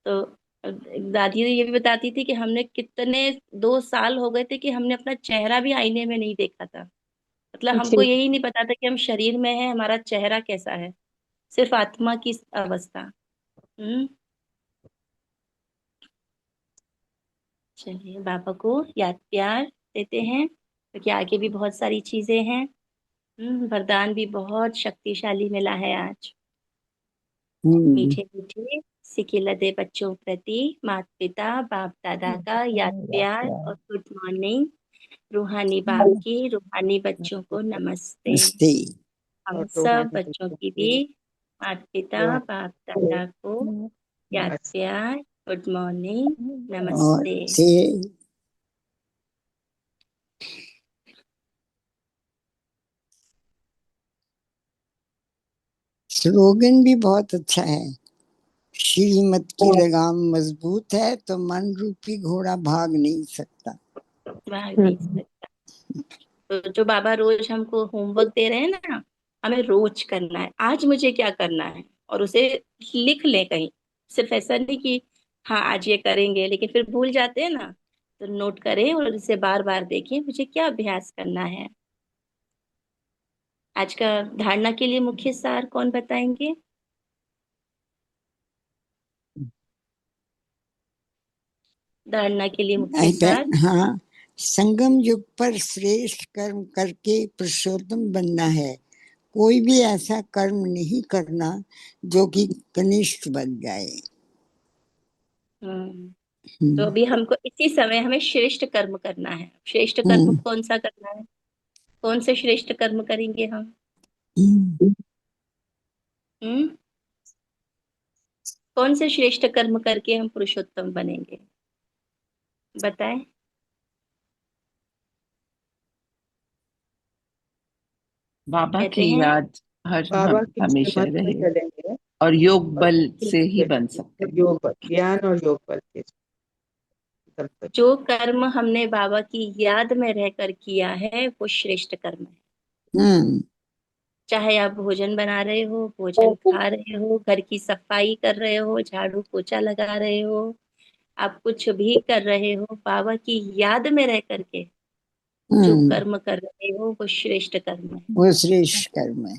तो दादी ये भी बताती थी कि हमने कितने 2 साल हो गए थे कि हमने अपना चेहरा भी आईने में नहीं देखा था। मतलब हमको जी। यही नहीं पता था कि हम शरीर में है, हमारा चेहरा कैसा है, सिर्फ आत्मा की अवस्था। हम्म। चलिए बाबा को याद प्यार देते हैं, क्योंकि आगे भी बहुत सारी चीजें हैं। वरदान भी बहुत शक्तिशाली मिला है आज। हम्म, मीठे मीठे सिकिलते बच्चों प्रति माता पिता बाप दादा का याद प्यार और गुड मॉर्निंग। रूहानी बाप की रूहानी बच्चों को नमस्ते। मस्ती। हम और सब रूहानी बच्चों बच्चों की को भी माता पिता दुआ बाप दादा को याद नमस्ते। प्यार, गुड मॉर्निंग, और नमस्ते। से स्लोगन भी बहुत अच्छा है। श्रीमत की लगाम मजबूत है तो मन रूपी घोड़ा भाग नहीं सकता। भाग नहीं सकता। तो जो बाबा रोज हमको होमवर्क दे रहे हैं ना, हमें रोज करना है, आज मुझे क्या करना है, और उसे लिख लें कहीं। सिर्फ ऐसा नहीं कि हाँ आज ये करेंगे लेकिन फिर भूल जाते हैं ना, तो नोट करें और इसे बार बार देखें मुझे क्या अभ्यास करना है। आज का धारणा के लिए मुख्य सार कौन बताएंगे? धारणा के लिए मुख्य सार। हाँ, संगम युग पर श्रेष्ठ कर्म करके पुरुषोत्तम बनना है। कोई भी ऐसा कर्म नहीं करना जो कि कनिष्ठ बन जाए। तो अभी हमको इसी समय हमें श्रेष्ठ कर्म करना है। श्रेष्ठ कर्म कौन सा करना है? कौन से श्रेष्ठ कर्म करेंगे हम? हम्म कौन से श्रेष्ठ कर्म करके हम पुरुषोत्तम बनेंगे? बताएं। बाबा कहते की हैं याद बाबा की हमेशा मत में रहे, चलेंगे और योग और बल से ही बन सकते हैं। योग बल, ज्ञान और योग बल के दम पे। जो कर्म हमने बाबा की याद में रहकर किया है वो श्रेष्ठ कर्म है। चाहे आप भोजन बना रहे हो, भोजन खा रहे हो, घर की सफाई कर रहे हो, झाड़ू पोछा लगा रहे हो, आप कुछ भी कर रहे हो, बाबा की याद में रह करके जो कर्म कर रहे हो वो श्रेष्ठ कर्म है। वो श्रेष्ठ कर्म है।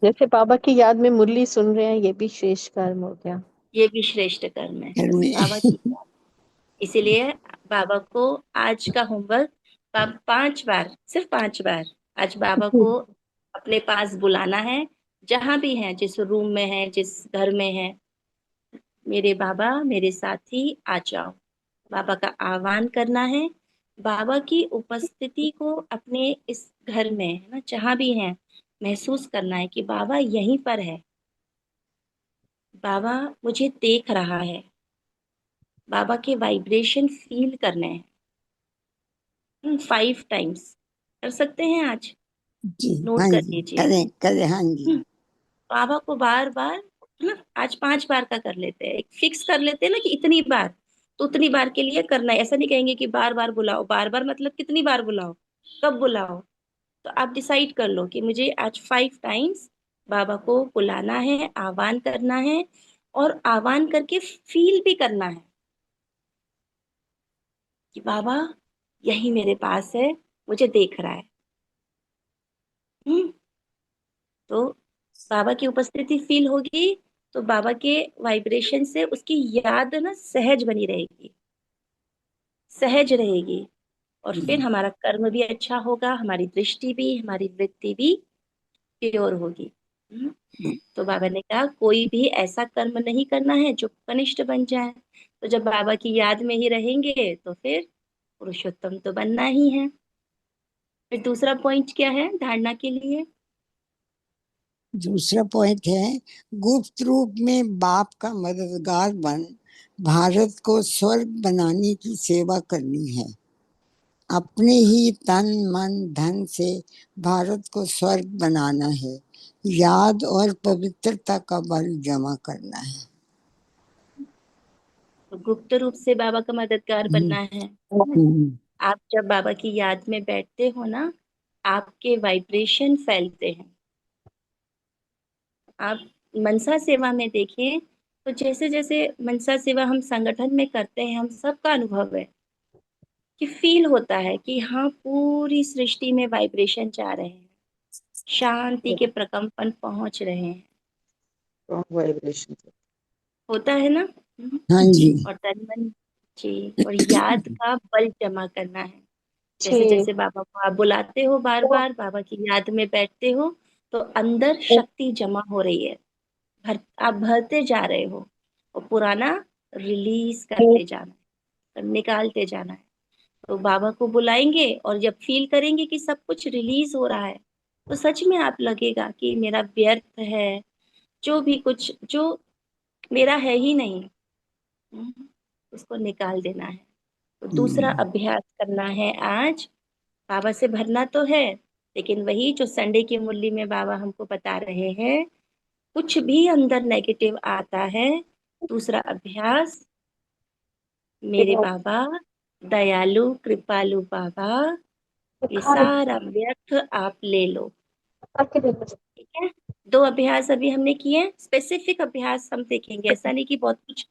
जैसे बाबा की याद में मुरली सुन रहे हैं, ये भी श्रेष्ठ कर्म हो गया। ये भी श्रेष्ठ कर्म है कर्म बाबा की याद। इसीलिए बाबा को आज का होमवर्क 5 बार, सिर्फ 5 बार आज बाबा को अपने पास बुलाना है। जहां भी है, जिस रूम में है, जिस घर में है, मेरे बाबा मेरे साथी आ जाओ। बाबा का आह्वान करना है। बाबा की उपस्थिति को अपने इस घर में, है ना, जहां भी है, महसूस करना है कि बाबा यहीं पर है। बाबा मुझे देख रहा है। बाबा के वाइब्रेशन फील करने हैं। 5 टाइम्स कर सकते हैं आज। जी नोट हाँ कर जी, लीजिए। करें करें, हाँ जी। बाबा को बार बार, है ना, आज 5 बार का कर लेते हैं। एक फिक्स कर लेते हैं ना कि इतनी बार, तो उतनी बार के लिए करना है। ऐसा नहीं कहेंगे कि बार बार बुलाओ। बार बार मतलब कितनी बार बुलाओ, कब बुलाओ। तो आप डिसाइड कर लो कि मुझे आज 5 टाइम्स बाबा को बुलाना है, आह्वान करना है, और आह्वान करके फील भी करना है कि बाबा यही मेरे पास है, मुझे देख रहा है। हम्म तो बाबा की उपस्थिति फील होगी तो बाबा के वाइब्रेशन से उसकी याद ना सहज बनी रहेगी, सहज रहेगी। और फिर हमारा कर्म भी अच्छा होगा, हमारी दृष्टि भी, हमारी वृत्ति भी प्योर होगी। हम्म, तो बाबा ने कहा कोई भी ऐसा कर्म नहीं करना है जो कनिष्ठ बन जाए। तो जब बाबा की याद में ही रहेंगे तो फिर पुरुषोत्तम तो बनना ही है। फिर दूसरा पॉइंट क्या है धारणा के लिए? दूसरा पॉइंट है, गुप्त रूप में बाप का मददगार बन भारत को स्वर्ग बनाने की सेवा करनी है। अपने ही तन मन धन से भारत को स्वर्ग बनाना है। याद और पवित्रता का बल जमा करना है। तो गुप्त रूप से बाबा का मददगार बनना है। आप जब बाबा की याद में बैठते हो ना, आपके वाइब्रेशन फैलते हैं। आप मनसा सेवा में देखें तो जैसे जैसे मनसा सेवा हम संगठन में करते हैं, हम सबका अनुभव है कि फील होता है कि हाँ पूरी सृष्टि में वाइब्रेशन जा रहे हैं, शांति के प्रकंपन पहुंच रहे हैं। Strong vibration. होता है ना? हाँ जी। और तन मन, जी, और याद का बल जमा करना है। जैसे जी। जैसे बाबा को आप बुलाते हो, बार बार बाबा की याद में बैठते हो, तो अंदर शक्ति जमा हो रही है। आप भरते जा रहे हो, और पुराना रिलीज करते जाना है, निकालते जाना है। तो बाबा को बुलाएंगे और जब फील करेंगे कि सब कुछ रिलीज हो रहा है, तो सच में आप लगेगा कि मेरा व्यर्थ है, जो भी कुछ जो मेरा है ही नहीं, उसको निकाल देना है। तो दूसरा अभ्यास करना है आज। बाबा से भरना तो है, लेकिन वही जो संडे की मुरली में बाबा हमको बता रहे हैं कुछ भी अंदर नेगेटिव आता है, दूसरा अभ्यास, मेरे बाबा दयालु कृपालु बाबा, ये सारा व्यर्थ आप ले लो। ठीक है, 2 अभ्यास अभी हमने किए, स्पेसिफिक अभ्यास हम देखेंगे, ऐसा नहीं कि बहुत कुछ।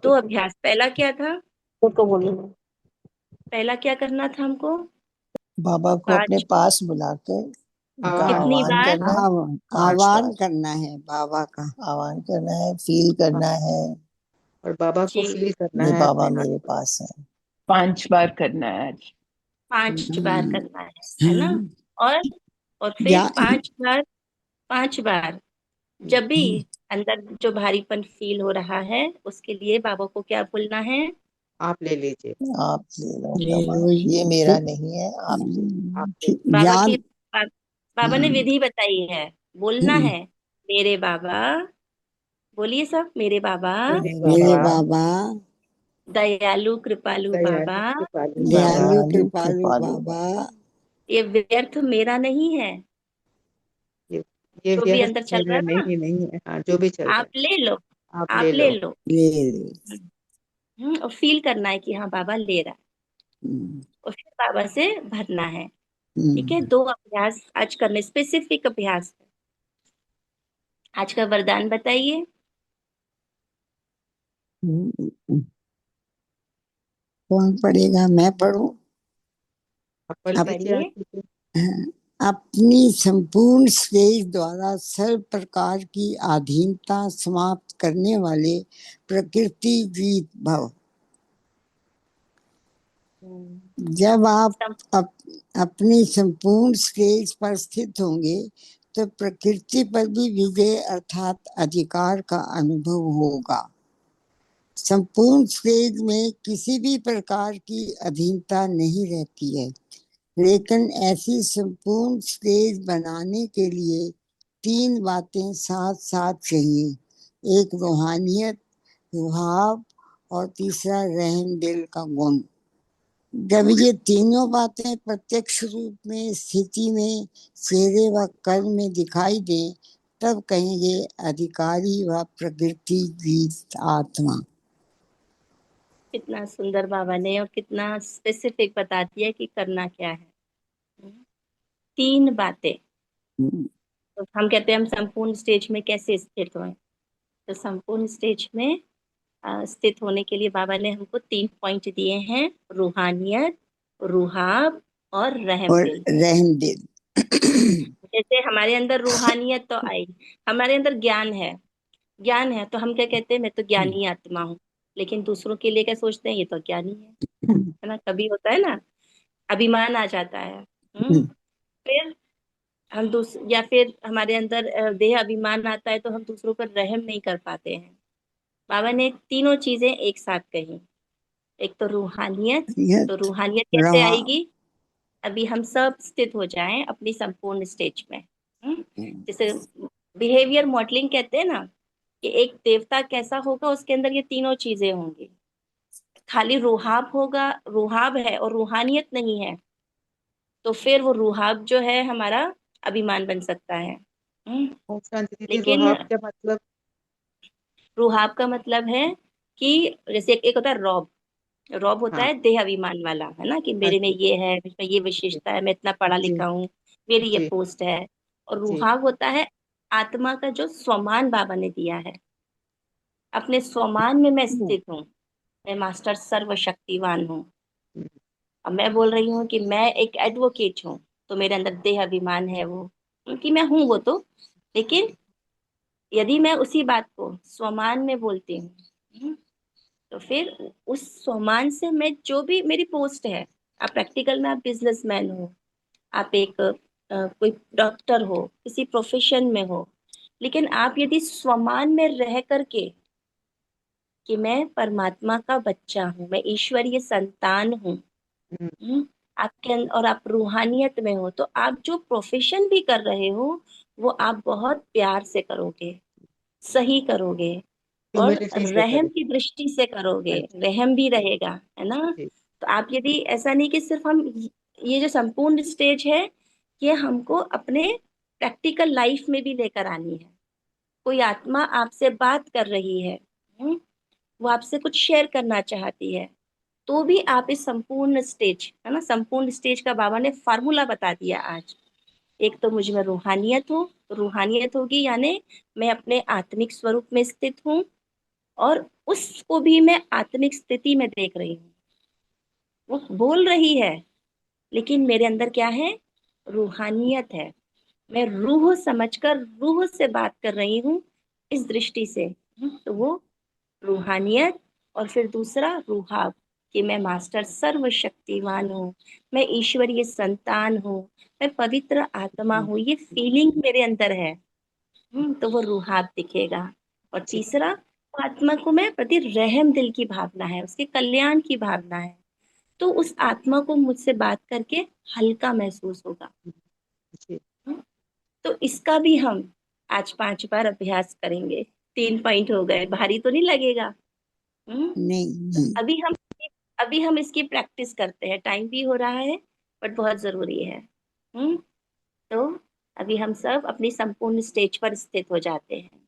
2 अभ्यास, पहला क्या था, पहला क्या करना था हमको, बाबा को अपने 5 पास बुलाकर उनका कितनी आह्वान बार, करना है। 5 आह्वान बार करना है बाबा का। आह्वान करना है, फील करना है और बाबा को जी फील करना ये है बाबा अपने हाथ मेरे में। पास है। 5 बार करना है आज। 5 बार करना है ना। और फिर या 5 बार जब भी अंदर जो भारीपन फील हो रहा है, उसके लिए बाबा को क्या बोलना है, आप ले लीजिए, आप ले लो ले बाबा, लो ये मेरा नहीं है, आप ले लो। आप ले बाबा की याद बाबा ने विधि बताई है, बोलना है, मेरे बाबा, बोलिए सब, मेरे बाबा मेरे मेरे बाबा बाबा, दयालु कृपालु बाबा, दयालु कृपालु बाबा, दयालु दयालु कृपालु कृपालु बाबा, ये व्यर्थ मेरा नहीं है, ये ये जो भी व्यर्थ अंदर चल रहा मेरा है ना, नहीं है। हाँ, जो भी चल रहा आप ले लो, है आप ले आप ले लो। लो। ले लो। और फील करना है कि हाँ बाबा ले रहा है, हम्म, और फिर बाबा से भरना है। ठीक है, हम्म, 2 अभ्यास आज करने, स्पेसिफिक अभ्यास। आज का वरदान बताइए। हम्म। कौन पढ़ेगा, मैं पढ़ूं? आप पढ़ अप, लीजिए पढ़िए। आगे से। अपनी संपूर्ण स्टेज द्वारा सर्व प्रकार की अधीनता समाप्त करने वाले प्रकृति जीत भव। जब आप सम- अपनी संपूर्ण स्टेज पर स्थित होंगे तो प्रकृति पर भी विजय अर्थात अधिकार का अनुभव होगा। संपूर्ण स्टेज में किसी भी प्रकार की अधीनता नहीं रहती है, लेकिन ऐसी संपूर्ण स्टेज बनाने के लिए 3 बातें साथ साथ चाहिए। एक रूहानियत, रुहाब और तीसरा रहम दिल का गुण। जब ये तीनों बातें प्रत्यक्ष रूप में स्थिति में चेहरे व कर्म में दिखाई दें, तब कहेंगे अधिकारी व प्रकृति जीत आत्मा। कितना सुंदर बाबा ने और कितना स्पेसिफिक बता दिया कि करना क्या है। 3 बातें। तो हम कहते हैं हम संपूर्ण स्टेज में कैसे स्थित हों, तो संपूर्ण स्टेज में स्थित होने के लिए बाबा ने हमको 3 पॉइंट दिए हैं, रूहानियत, रुहाब और रहम और दिल। रहम दिल। जैसे हमारे अंदर रूहानियत तो आई, हमारे अंदर ज्ञान है, ज्ञान है तो हम क्या कहते हैं, मैं तो ज्ञानी आत्मा हूँ, लेकिन दूसरों के लिए क्या सोचते हैं, ये तो ज्ञानी है ना, कभी होता है ना, अभिमान आ जाता है। फिर हम या फिर हमारे अंदर देह अभिमान आता है तो हम दूसरों पर रहम नहीं कर पाते हैं। बाबा ने तीनों चीजें एक साथ कही। एक तो रूहानियत, तो रूहानियत कैसे रहा आएगी, अभी हम सब स्थित हो जाएं अपनी संपूर्ण स्टेज में। जैसे बिहेवियर मॉडलिंग कहते हैं ना, कि एक देवता कैसा होगा, उसके अंदर ये तीनों चीजें होंगी। खाली रूहाब होगा, रूहाब है और रूहानियत नहीं है, तो फिर वो रूहाब जो है हमारा अभिमान बन सकता है। और शांति दीदी, लेकिन रुहाब क्या मतलब? रूहाब का मतलब है कि जैसे एक होता है रौब, रौब होता हाँ, है देह अभिमान वाला, है ना, कि मेरे में अच्छा, ये है, मुझमें ये जी विशेषता है, मैं इतना पढ़ा जी लिखा हूँ, मेरी ये जी पोस्ट है। और जी। रूहाब होता है आत्मा का जो स्वमान बाबा ने दिया है, अपने स्वमान में मैं स्थित हूँ, मैं मास्टर सर्वशक्तिवान हूँ। अब मैं बोल रही हूँ कि मैं एक एडवोकेट हूँ, तो मेरे अंदर देह अभिमान है वो, क्योंकि मैं हूँ वो तो, लेकिन यदि मैं उसी बात को स्वमान में बोलती हूँ, तो फिर उस स्वमान से मैं जो भी मेरी पोस्ट है, आप प्रैक्टिकल में आप बिजनेसमैन हो, आप एक कोई डॉक्टर हो, किसी प्रोफेशन में हो, लेकिन आप यदि स्वमान में रह करके कि मैं परमात्मा का बच्चा हूँ, मैं ईश्वरीय संतान हूँ, हम्म, आपके अंदर और आप रूहानियत में हो, तो आप जो प्रोफेशन भी कर रहे हो वो आप बहुत प्यार से करोगे, सही करोगे, और ह्यूमिलिटी से रहम करें। की दृष्टि से करोगे, अच्छा, रहम भी रहेगा, है ना। जी तो आप यदि ऐसा नहीं कि सिर्फ हम ये जो संपूर्ण स्टेज है, ये हमको अपने प्रैक्टिकल लाइफ में भी लेकर आनी है। कोई आत्मा आपसे बात कर रही है, वो आपसे कुछ शेयर करना चाहती है, तो भी आप इस संपूर्ण स्टेज, है ना, संपूर्ण स्टेज का बाबा ने फार्मूला बता दिया आज। एक तो मुझ में रूहानियत हो, रूहानियत होगी यानी मैं अपने आत्मिक स्वरूप में स्थित हूँ, और उसको भी मैं आत्मिक स्थिति में देख रही हूँ। वो बोल रही है, लेकिन मेरे अंदर क्या है? रूहानियत है। मैं रूह समझकर रूह से बात कर रही हूँ इस दृष्टि से। तो वो रूहानियत। और फिर दूसरा रूहाब, कि मैं मास्टर सर्वशक्तिमान हूँ, मैं ईश्वरीय संतान हूँ, मैं पवित्र आत्मा हूँ, ये फीलिंग मेरे अंदर है। तो वो रूहाब दिखेगा। और जी तीसरा, वो आत्मा को मैं प्रति रहम दिल की भावना है, उसके कल्याण की भावना है, तो उस आत्मा को मुझसे बात करके हल्का महसूस होगा। जी हम्म, तो इसका भी हम आज 5 बार अभ्यास करेंगे। 3 पॉइंट हो गए, भारी तो नहीं लगेगा? हम्म नहीं तो नहीं। अभी हम इसकी प्रैक्टिस करते हैं, टाइम भी हो रहा है, बट बहुत जरूरी है। हम्म तो अभी हम सब अपनी संपूर्ण स्टेज पर स्थित हो जाते हैं,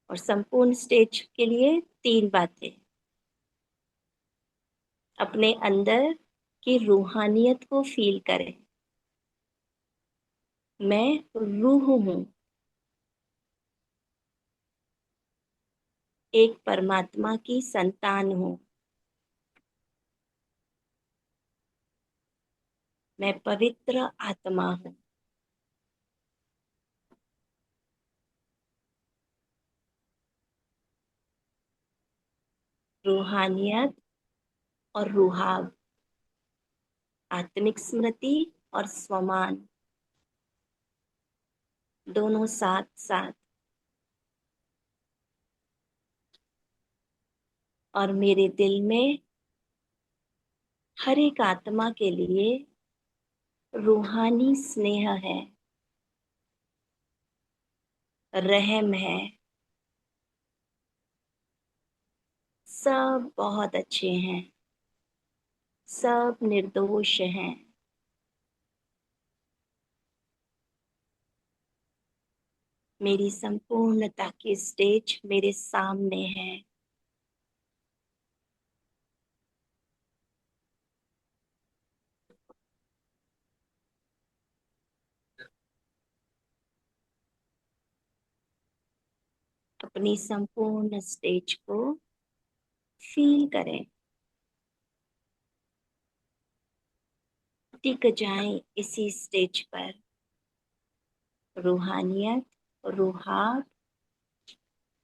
और संपूर्ण स्टेज के लिए 3 बातें। अपने अंदर की रूहानियत को फील करें। मैं रूह हूँ, एक परमात्मा की संतान हूँ, मैं पवित्र आत्मा हूँ। रूहानियत और रूहाब, आत्मिक स्मृति और स्वमान, दोनों साथ साथ। और मेरे दिल में हर एक आत्मा के लिए रूहानी स्नेह है, रहम है, सब बहुत अच्छे हैं, सब निर्दोष हैं। मेरी संपूर्णता की स्टेज मेरे सामने है। अपनी संपूर्ण स्टेज को फील करें, टिक जाएं इसी स्टेज पर। रूहानियत, रूहाब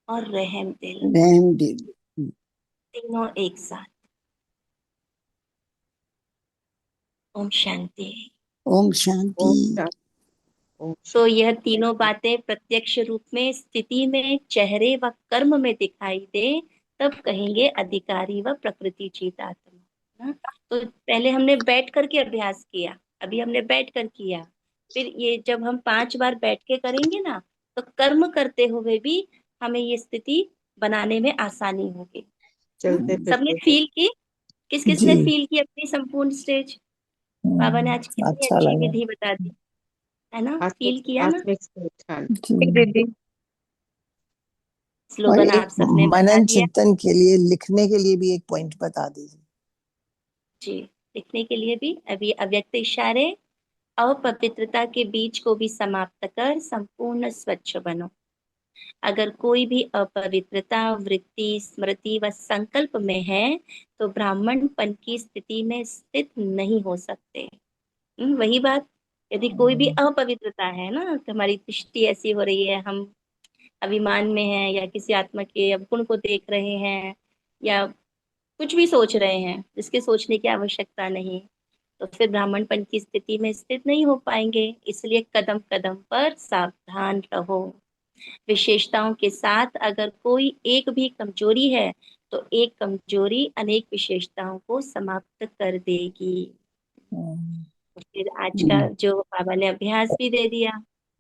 और रहम दिल, रहम दिल। तीनों एक साथ। ओम शांति। ओम शांति। ओम शांति। ओम तो शांति। यह तीनों बातें प्रत्यक्ष रूप में, स्थिति में, चेहरे व कर्म में दिखाई दे, तब कहेंगे अधिकारी व प्रकृति जीत आत्मा। तो पहले हमने बैठ करके अभ्यास किया, अभी हमने बैठ कर किया, फिर ये जब हम 5 बार बैठ के करेंगे ना, तो कर्म करते हुए भी हमें ये स्थिति बनाने में आसानी होगी। चलते सबने फिरते हुए। फील की? किस किस जी। ने फील की अपनी संपूर्ण स्टेज? बाबा ने आज कितनी अच्छा अच्छी लगा। विधि बता दी, है ना? आत्मिक फील किया ना? आत्मिक स्थिति। हाँ जी। और स्लोगन एक आप सबने बता मनन दिया। चिंतन के लिए, लिखने के लिए भी एक पॉइंट बता दीजिए। जी, लिखने के लिए भी अभी अव्यक्त इशारे, अपवित्रता के बीज को भी समाप्त कर संपूर्ण स्वच्छ बनो। अगर कोई भी अपवित्रता वृत्ति, स्मृति व संकल्प में है, तो ब्राह्मणपन की स्थिति में स्थित नहीं हो सकते। वही बात, यदि कोई भी अपवित्रता है ना, तो हमारी दृष्टि ऐसी हो रही है, हम अभिमान में हैं, या किसी आत्मा के अवगुण को देख रहे हैं, या कुछ भी सोच रहे हैं जिसके सोचने की आवश्यकता नहीं, तो फिर ब्राह्मणपन की स्थिति में स्थित नहीं हो पाएंगे। इसलिए कदम कदम पर सावधान रहो। विशेषताओं के साथ अगर कोई एक भी कमजोरी है, तो एक कमजोरी अनेक विशेषताओं को समाप्त कर देगी। फिर आज का जो बाबा ने अभ्यास भी दे दिया,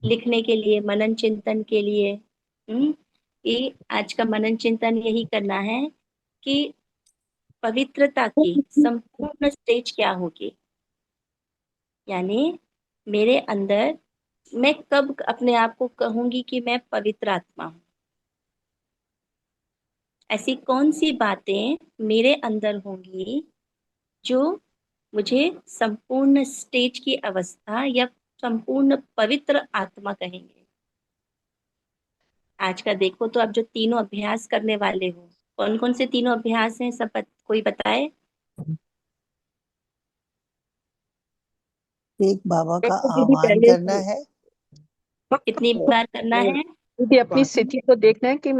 लिखने के लिए, मनन चिंतन के लिए। कि आज का मनन चिंतन यही करना है कि पवित्रता की संपूर्ण स्टेज क्या होगी, यानी मेरे अंदर मैं कब अपने आप को कहूंगी कि मैं पवित्र आत्मा हूँ? ऐसी कौन सी बातें मेरे अंदर होंगी जो मुझे संपूर्ण स्टेज की अवस्था या संपूर्ण पवित्र आत्मा कहेंगे? आज का देखो तो आप जो तीनों अभ्यास करने वाले हो, कौन कौन से तीनों अभ्यास हैं, सब कोई बताए? एक, बाबा का देखो दीदी, आह्वान पहले करना है। कितनी बार करना है? दीदी अपनी स्थिति को देखना है कि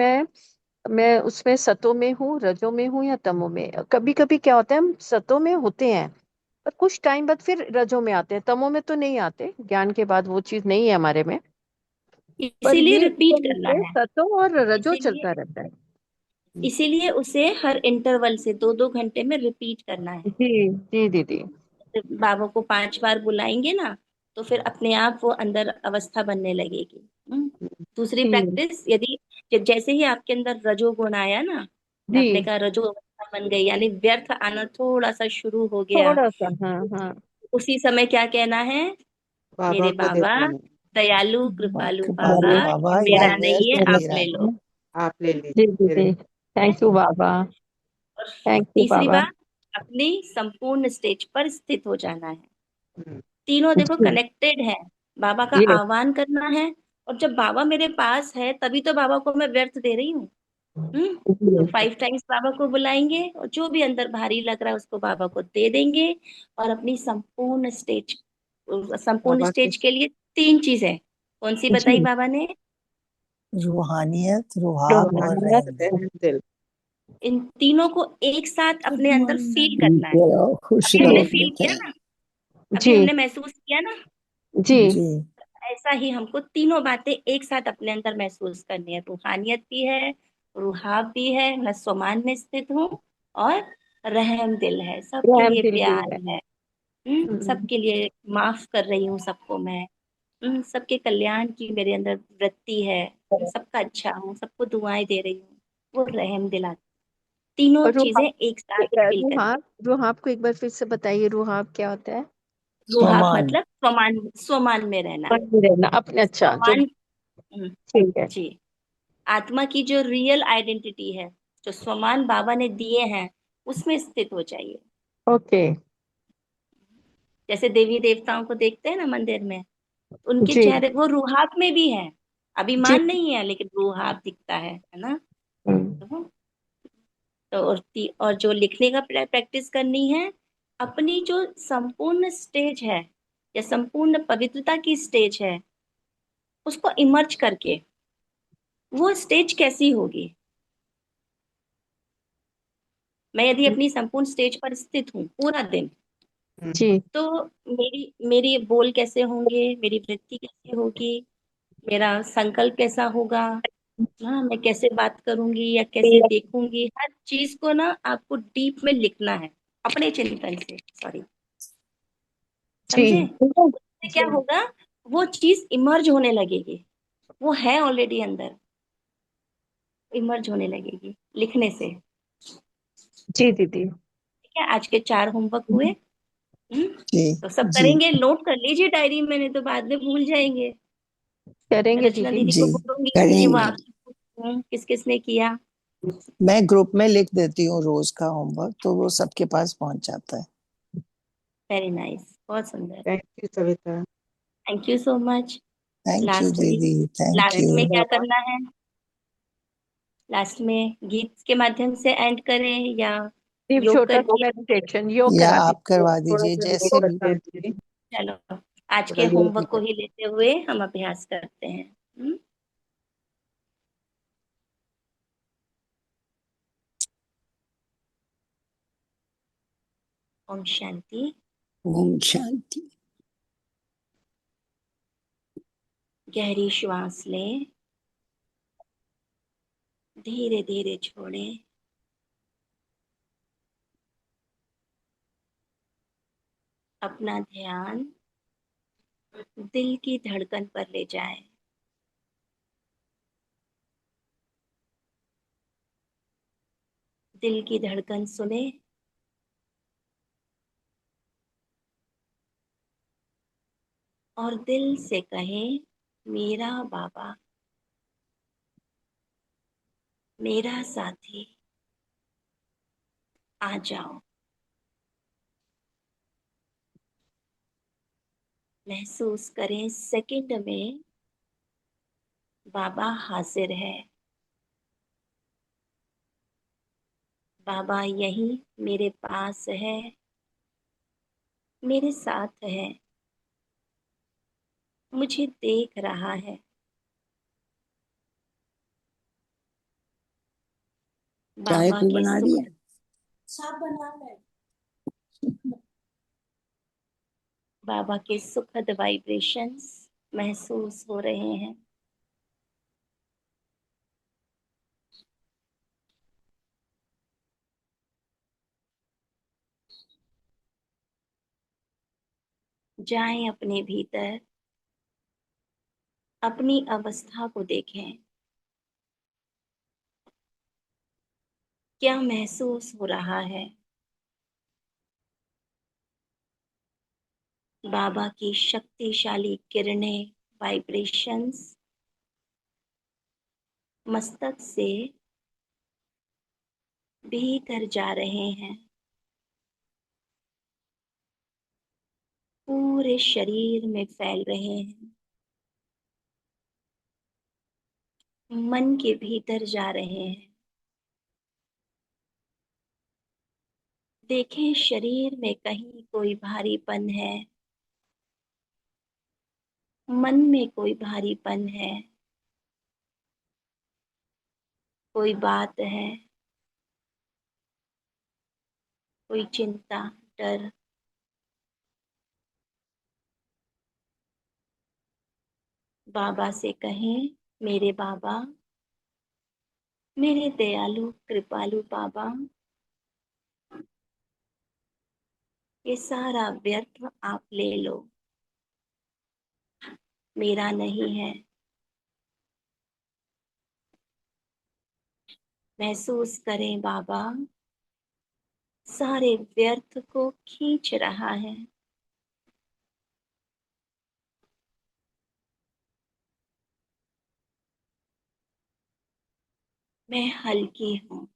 मैं उसमें सतों में हूँ, रजों में हूँ या तमों में। कभी कभी क्या होता है, हम सतों में होते हैं पर कुछ टाइम बाद फिर रजों में आते हैं, तमों में तो नहीं आते, ज्ञान के बाद वो चीज नहीं है हमारे में। पर इसीलिए ये रिपीट एकदम करना से है। सतों और रजों इसीलिए चलता रहता है। इसीलिए उसे हर इंटरवल से 2-2 घंटे में रिपीट करना है। जी जी दीदी। बाबा को 5 बार बुलाएंगे ना, तो फिर अपने आप वो अंदर अवस्था बनने लगेगी। दूसरी जी प्रैक्टिस, यदि जैसे ही आपके अंदर रजोगुण आया ना, जी। आपने कहा रजो अवस्था बन गई, यानी व्यर्थ आना थोड़ा सा शुरू हो गया, थोड़ा सा, हाँ हाँ। उसी समय क्या कहना है? बाबा मेरे को दे बाबा, देना। दयालु कृपालु बाबा, कृपालु बाबा, ये ये मेरा नहीं व्यर्थ है, आप मेरा ले है। लो। आप ले जी लीजिए मेरे। दीदी, थैंक यू बाबा। और थैंक यू तीसरी बाबा। बात, अपनी संपूर्ण स्टेज पर स्थित हो जाना है। हम्म, तीनों देखो जी। कनेक्टेड है। बाबा का ये आह्वान करना है, और जब बाबा मेरे पास है तभी तो बाबा को मैं व्यर्थ दे रही हूँ। तो जी। 5 टाइम्स बाबा को बुलाएंगे, और जो भी अंदर भारी लग रहा है उसको बाबा को दे देंगे। और अपनी संपूर्ण बाबा के स्टेज के लिए 3 चीजें कौन सी बताई जी। बाबा ने? रूहानियत, रुहाब और रूहानियत, रहम दिल। रहम दिल। इन तीनों को एक साथ अपने अंदर फील करना है। खुश अभी रहो हमने फील बेटा। किया ना, अभी जी हमने महसूस किया ना। जी जी। ऐसा ही हमको तीनों बातें एक साथ अपने अंदर महसूस करनी है। रूहानियत भी है, रुहाब भी है, मैं स्वमान में स्थित हूँ, और रहम दिल है, सबके रहम लिए दिल भी प्यार है। है। हम्म, सबके लिए माफ कर रही हूँ सबको मैं। सबके कल्याण की मेरे अंदर वृत्ति है। सबका अच्छा हूँ, सबको दुआएं दे रही हूँ, वो रहम दिलाती। तीनों और चीजें एक साथ फील करनी। रूहाब, रूहाब को एक बार फिर से बताइए, रूहाब क्या होता है? रुहाब स्वमान। मतलब स्वमान, स्वमान में रहना। बन रहना अपने, अच्छा जो। स्वमान। हम्म, ठीक है। जी। आत्मा की जो रियल आइडेंटिटी है, जो स्वमान बाबा ने दिए हैं, उसमें स्थित हो जाइए। ओके। जैसे देवी देवताओं को देखते हैं ना मंदिर में, उनके जी चेहरे वो रूहाब में भी है। जी। अभिमान नहीं है, लेकिन रूहाब दिखता है ना। हम्म, तो और जो लिखने का प्रैक्टिस करनी है, अपनी जो संपूर्ण स्टेज है या संपूर्ण पवित्रता की स्टेज है, उसको इमर्ज करके, वो स्टेज कैसी होगी। मैं यदि अपनी संपूर्ण स्टेज पर स्थित हूँ पूरा दिन, जी तो मेरी मेरी बोल कैसे होंगे, मेरी वृत्ति कैसे होगी, मेरा संकल्प कैसा होगा, हाँ मैं कैसे बात करूंगी या कैसे देखूंगी, हर चीज को ना आपको डीप में लिखना है, अपने चिंतन से। सॉरी, जी समझे? उससे क्या जी होगा, वो चीज इमर्ज होने लगेगी। वो है ऑलरेडी अंदर, इमर्ज होने लगेगी लिखने से। जी दीदी। ठीक है, आज के 4 होमवर्क हुए। हम्म, जी। तो सब जी। करेंगे, नोट कर लीजिए डायरी में, नहीं तो बाद में भूल जाएंगे। करेंगे रचना दीदी। दीदी जी को बोलूंगी कि वो करेंगे। आपसे पूछूं किस किसने किया। मैं ग्रुप में लिख देती हूँ रोज का होमवर्क, तो वो सबके पास पहुंच जाता है। वेरी नाइस, बहुत सुंदर। Thank you Savita. Thank you so much. Thank you last में, दीदी, thank last thank you. You में क्या बाबा। करना है? लास्ट में गीत के माध्यम से एंड करें या दीप योग छोटा सा करके? मेडिटेशन योग या करा आप दीजिए। करवा थोड़ा दीजिए, सा जैसे योग भी। कर दीजिए। चलो, आज थोड़ा के योग ही होमवर्क को कर। ही लेते हुए हम अभ्यास करते हैं। ओम शांति। ओम शांति। गहरी श्वास लें, धीरे धीरे छोड़ें। अपना ध्यान दिल की धड़कन पर ले जाएं। दिल की धड़कन सुने, और दिल से कहें, मेरा बाबा, मेरा साथी, आ जाओ। महसूस करें सेकंड में बाबा हाजिर है। बाबा यहीं मेरे पास है, मेरे साथ है, मुझे देख रहा है। चाय बाबा तू के बना रही है? बाबा के सुखद वाइब्रेशंस महसूस हो रहे हैं। जाएं अपने भीतर, अपनी अवस्था को देखें। क्या महसूस हो रहा है? बाबा की शक्तिशाली किरणें, वाइब्रेशंस मस्तक से भीतर जा रहे हैं, पूरे शरीर में फैल रहे हैं, मन के भीतर जा रहे हैं। देखें शरीर में कहीं कोई भारीपन है, मन में कोई भारीपन है, कोई बात है, कोई चिंता, डर। बाबा से कहें, मेरे बाबा, मेरे दयालु कृपालु बाबा, ये सारा व्यर्थ आप ले लो, मेरा नहीं है। महसूस करें बाबा सारे व्यर्थ को खींच रहा है। मैं हल्की हूँ,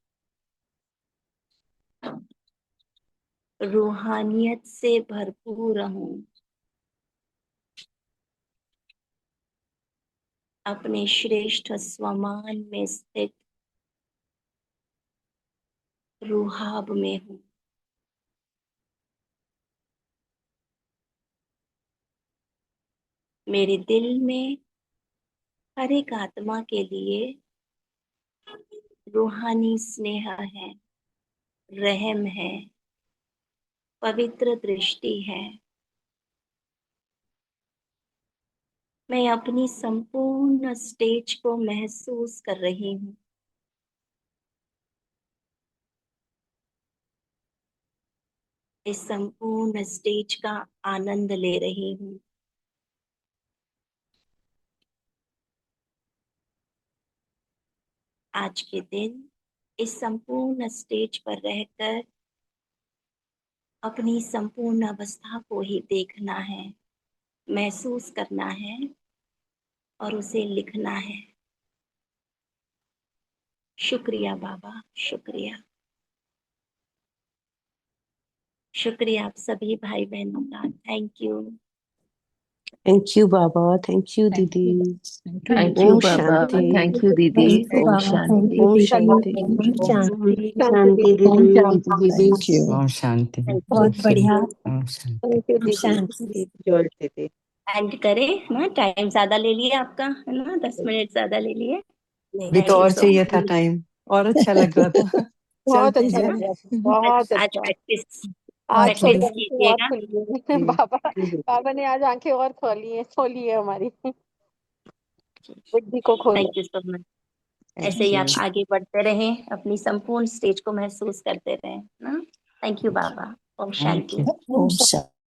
रूहानियत से भरपूर हूँ, अपने श्रेष्ठ स्वमान में स्थित रूहाब में हूँ। मेरे दिल में हर एक आत्मा के लिए रूहानी स्नेह है, रहम है, पवित्र दृष्टि है। मैं अपनी संपूर्ण स्टेज को महसूस कर रही हूँ। इस संपूर्ण स्टेज का आनंद ले रही हूँ। आज के दिन इस संपूर्ण स्टेज पर रहकर अपनी संपूर्ण अवस्था को ही देखना है, महसूस करना है और उसे लिखना है। शुक्रिया बाबा, शुक्रिया। शुक्रिया आप सभी भाई बहनों का। Thank you. थैंक यू बाबा, थैंक यू दीदी। थैंक यू ओम बाबा, शांति, थैंक यू दीदी। थैंक यू ओम बाबा, थैंक शांति। यू ओम दीदी, शांति, ओम शांति। शांति दीदी। Thank you. ओम शांति। बहुत बढ़िया। ओम शांति। थैंक यू ओम दीदी। शांति दीदी। जय दीदी। एंड करें ना, टाइम ज्यादा ले लिया आपका, है ना, 10 मिनट ज्यादा ले लिए। अभी तो थैंक यू और सो चाहिए था मच। टाइम, और अच्छा लग रहा था। बहुत चलते अच्छा है जाए। ना, लग रहा था, बहुत आज अच्छा। प्रैक्टिस आज बहुत तो प्रैक्टिस बढ़िया। आंखें और कीजिएगा। खुली है जी बाबा। जी दीदी। बाबा ने आज आंखें और खोली है हमारी, बुद्धि को खोली। Thank you so much. ऐसे थैंक ही यू। आप आगे बढ़ते रहें, अपनी संपूर्ण स्टेज को महसूस करते रहें ना। Thank you Baba. ओम थैंक शांति। यू। ओम शांति।